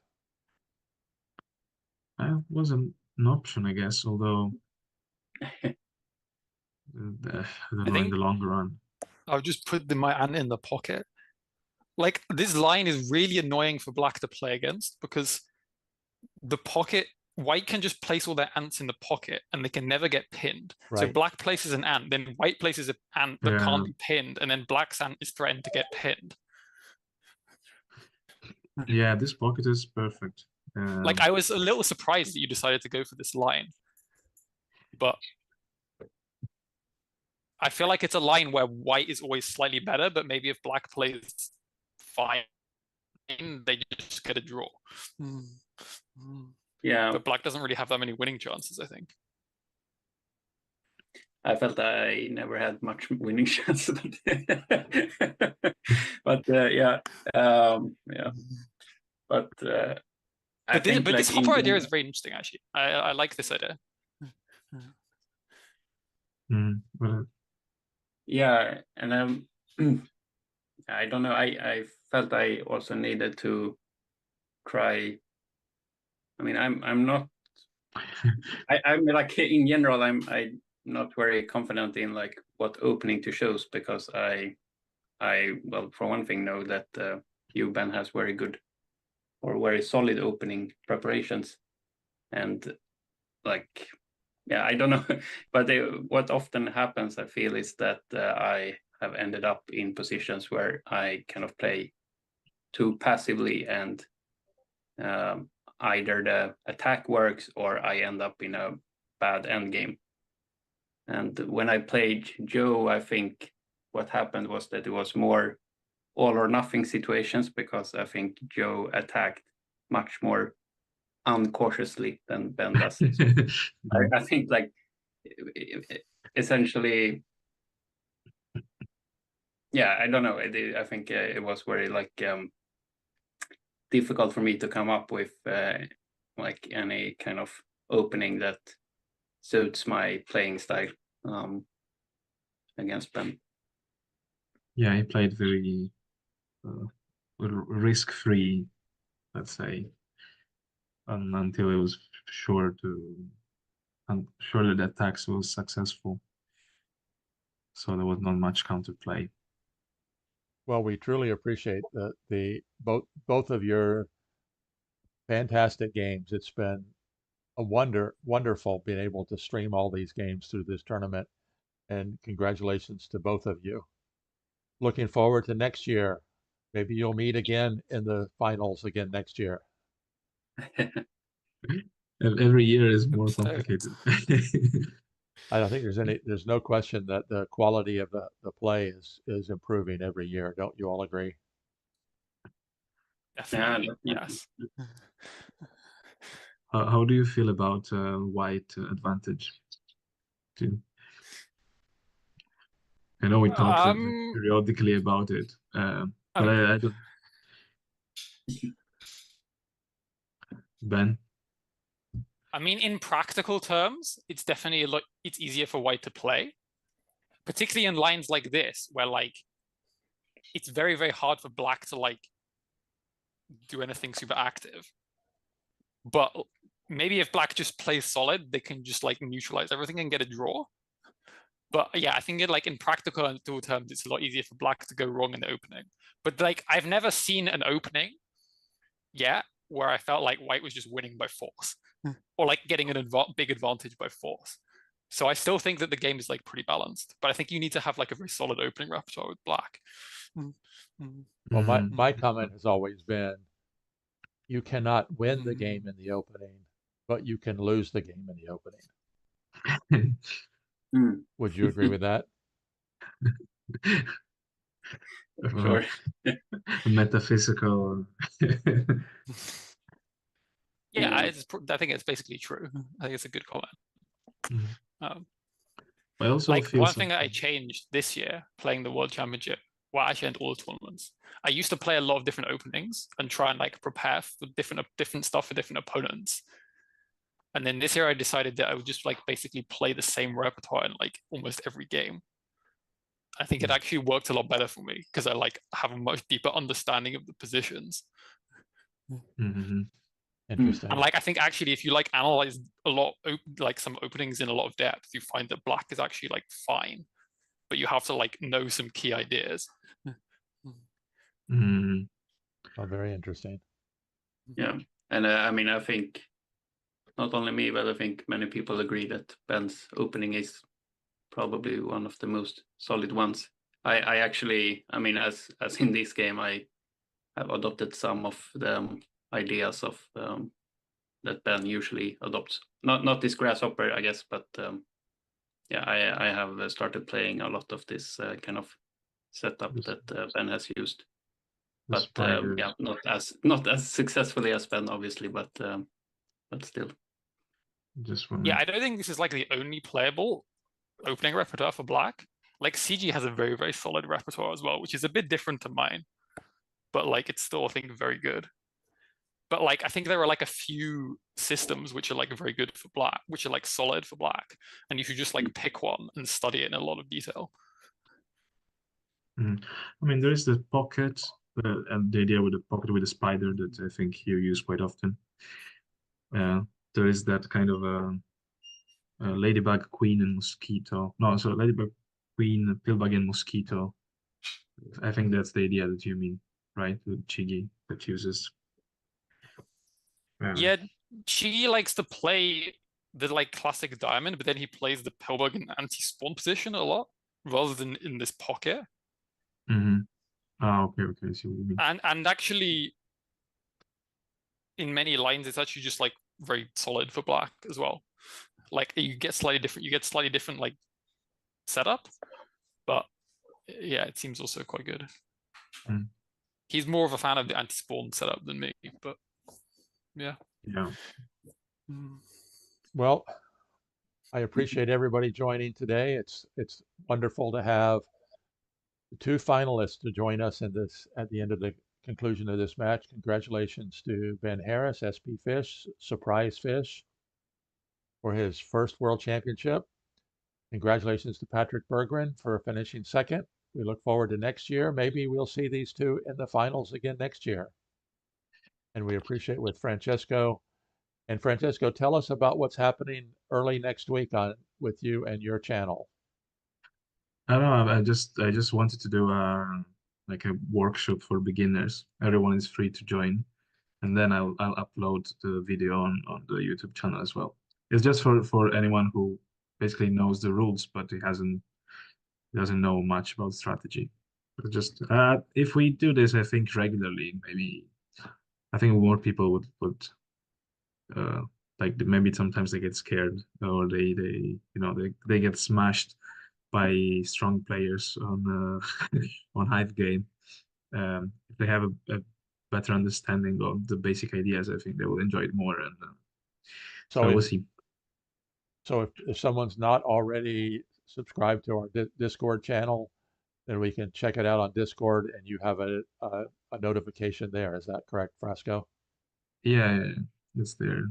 Was an option, I guess, although I don't know in the long run. I'll just put my ant in the pocket. Like this line is really annoying for black to play against because the pocket white can just place all their ants in the pocket and they can never get pinned. So Right. black places an ant, then white places an ant that Yeah. can't be pinned, and then black's ant is threatened to get pinned. Yeah, this pocket is perfect. Like, I was a little surprised that you decided to go for this line, but I feel like it's a line where white is always slightly better, but maybe if black plays fine, they just get a draw. Yeah, But black doesn't really have that many winning chances, I think. I felt I never had much winning chance, but yeah, yeah. But I think But like this hopper idea general, is very interesting, actually. I like this idea. Well, yeah, and I don't know. I felt I also needed to try. I mean, I'm not. I'm like in general, I'm not very confident in like what opening to choose, because I well, for one thing, know that you, Ben, has very good or very solid opening preparations, and like, yeah, I don't know, but what often happens, I feel, is that I have ended up in positions where I kind of play too passively, and either the attack works or I end up in a bad end game. And when I played Joe, I think what happened was that it was more all or nothing situations, because I think Joe attacked much more uncautiously than Ben does. So I think like essentially, yeah, I don't know. I think it was very like difficult for me to come up with like any kind of opening that suits my playing style against Ben. yeah, he played very risk-free, let's say, until it was sure that the attacks was successful. So there was not much counterplay. Well, we truly appreciate the both of your fantastic games. It's been a wonderful being able to stream all these games through this tournament, and congratulations to both of you. Looking forward to next year. Maybe you'll meet again in the finals again next year. Every year is more So- complicated. I don't think there's no question that the quality of the play is improving every year. Don't you all agree? Definitely, Yeah, yes. How do you feel about white advantage? I know we talked periodically about it, but I don't. Ben? I mean, in practical terms, it's definitely it's easier for white to play, particularly in lines like this, where like it's very, very hard for black to like do anything super active. But maybe if black just plays solid, they can just like neutralize everything and get a draw. But yeah, I think in practical terms, it's a lot easier for black to go wrong in the opening. But like, I've never seen an opening yet where I felt like white was just winning by force or like getting an big advantage by force. So I still think that the game is like pretty balanced, but I think you need to have like a very solid opening repertoire with black. Well, my comment has always been, you cannot win the game in the opening, but you can lose the game in the opening. Would you agree with that? Sure. Metaphysical. Yeah, I think it's basically true. I think it's a good comment. I also like feel one thing that I changed this year playing the World Championship, well, actually, and all tournaments, I used to play a lot of different openings and try and like prepare for different stuff for different opponents. And then this year I decided that I would just like basically play the same repertoire in like almost every game. I think it actually worked a lot better for me because I like have a much deeper understanding of the positions. Interesting. And like, I think actually, if you like analyze a lot, like some openings in a lot of depth, you find that black is actually like fine, but you have to like know some key ideas. Oh, very interesting. Yeah, and I mean, I think not only me, but I think many people agree that Ben's opening is probably one of the most solid ones. I actually, I mean, as in this game, I have adopted some of the ideas of that Ben usually adopts. Not this grasshopper, I guess, but yeah, I have started playing a lot of this kind of setup that Ben has used. But yeah, not as successfully as Ben, obviously, but still. Just one Yeah, minute. I don't think this is like the only playable opening repertoire for black. Like CG has a very, very solid repertoire as well, which is a bit different to mine. But like it's still, I think, very good. But like I think there are like a few systems which are like very good for black, which are like solid for black. And you should just like pick one and study it in a lot of detail. I mean, there is the pocket, and the idea with the pocket with the spider that I think you use quite often. There is that kind of ladybug, queen, and mosquito. No, so ladybug, queen, pillbug, and mosquito. I think that's the idea that you mean, right? With Chigi that uses. Yeah, Chigi likes to play the like classic diamond, but then he plays the pillbug in anti-spawn position a lot rather than in this pocket. Ah, okay, I see what you mean. And actually, in many lines, it's actually just like very solid for black as well. Like you get slightly different like setup, but yeah, it seems also quite good. He's more of a fan of the anti-spawn setup than me, but yeah. Yeah. Well, I appreciate everybody joining today. It's wonderful to have the two finalists to join us in this at the end of the conclusion of this match. Congratulations to Ben Harris, spfish, surprise fish, for his first world championship. Congratulations to Patrick Berggren for finishing second. We look forward to next year. Maybe we'll see these two in the finals again next year. And we appreciate with Francesco. And Francesco, tell us about what's happening early next week with you and your channel. I don't know. I just wanted to do like a workshop for beginners. Everyone is free to join, and then I'll upload the video on the YouTube channel as well. It's just for anyone who basically knows the rules, but he doesn't know much about strategy. But just if we do this, I think regularly, maybe I think more people would like maybe sometimes they get scared or they get smashed by strong players on on Hive game. If they have a better understanding of the basic ideas, I think they will enjoy it more. And so we'll see. So if someone's not already subscribed to our Discord channel, then we can check it out on Discord, and you have a notification there. Is that correct, Frasco? Yeah, it's there.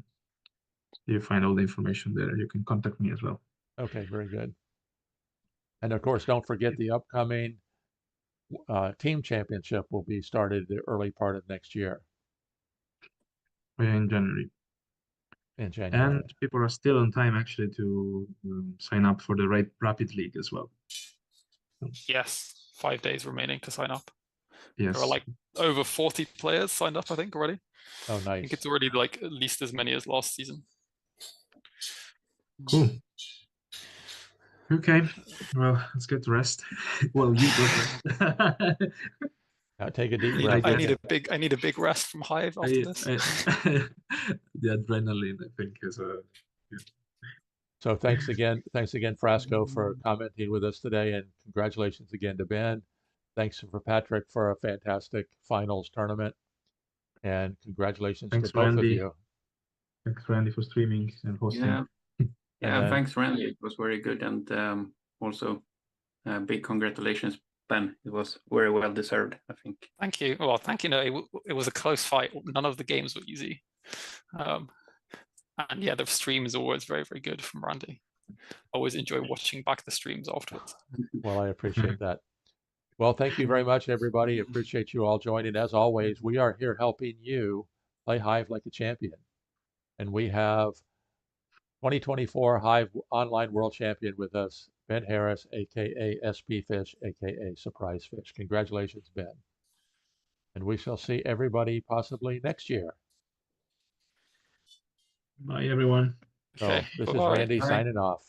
You find all the information there. You can contact me as well. Okay, very good. And of course, don't forget the upcoming team championship will be started the early part of next year. In January. In January. And people are still on time actually to sign up for the Rapid League as well. Yes, 5 days remaining to sign up. Yes. There are like over 40 players signed up, I think, already. Oh, nice. I think it's already like at least as many as last season. Cool. Okay, well, let's get to rest. Well, you go rest. Now take a deep breath. I need a big rest from Hive after this. The adrenaline, I think, is a. Yeah. So thanks again, Frasco, for commenting with us today, and congratulations again to Ben. Thanks for Patrick for a fantastic finals tournament, and congratulations to both Randy. of you. Thanks, Randy, for streaming and hosting. Yeah, thanks, Randy. It was very good, and also big congratulations, Ben. It was very well deserved, I think. Thank you. Well, thank you. No, it was a close fight. None of the games were easy. And yeah, the stream is always very, very good from Randy. Always enjoy watching back the streams afterwards. Well, I appreciate that. Well, thank you very much, everybody. Appreciate you all joining. As always, we are here helping you play Hive like a champion. And we have 2024 Hive Online World Champion with us, Ben Harris, aka spfish, aka Surprise Fish. Congratulations, Ben. And we shall see everybody possibly next year. Bye, everyone. So Okay, this is bye-bye. Randy Bye. signing off.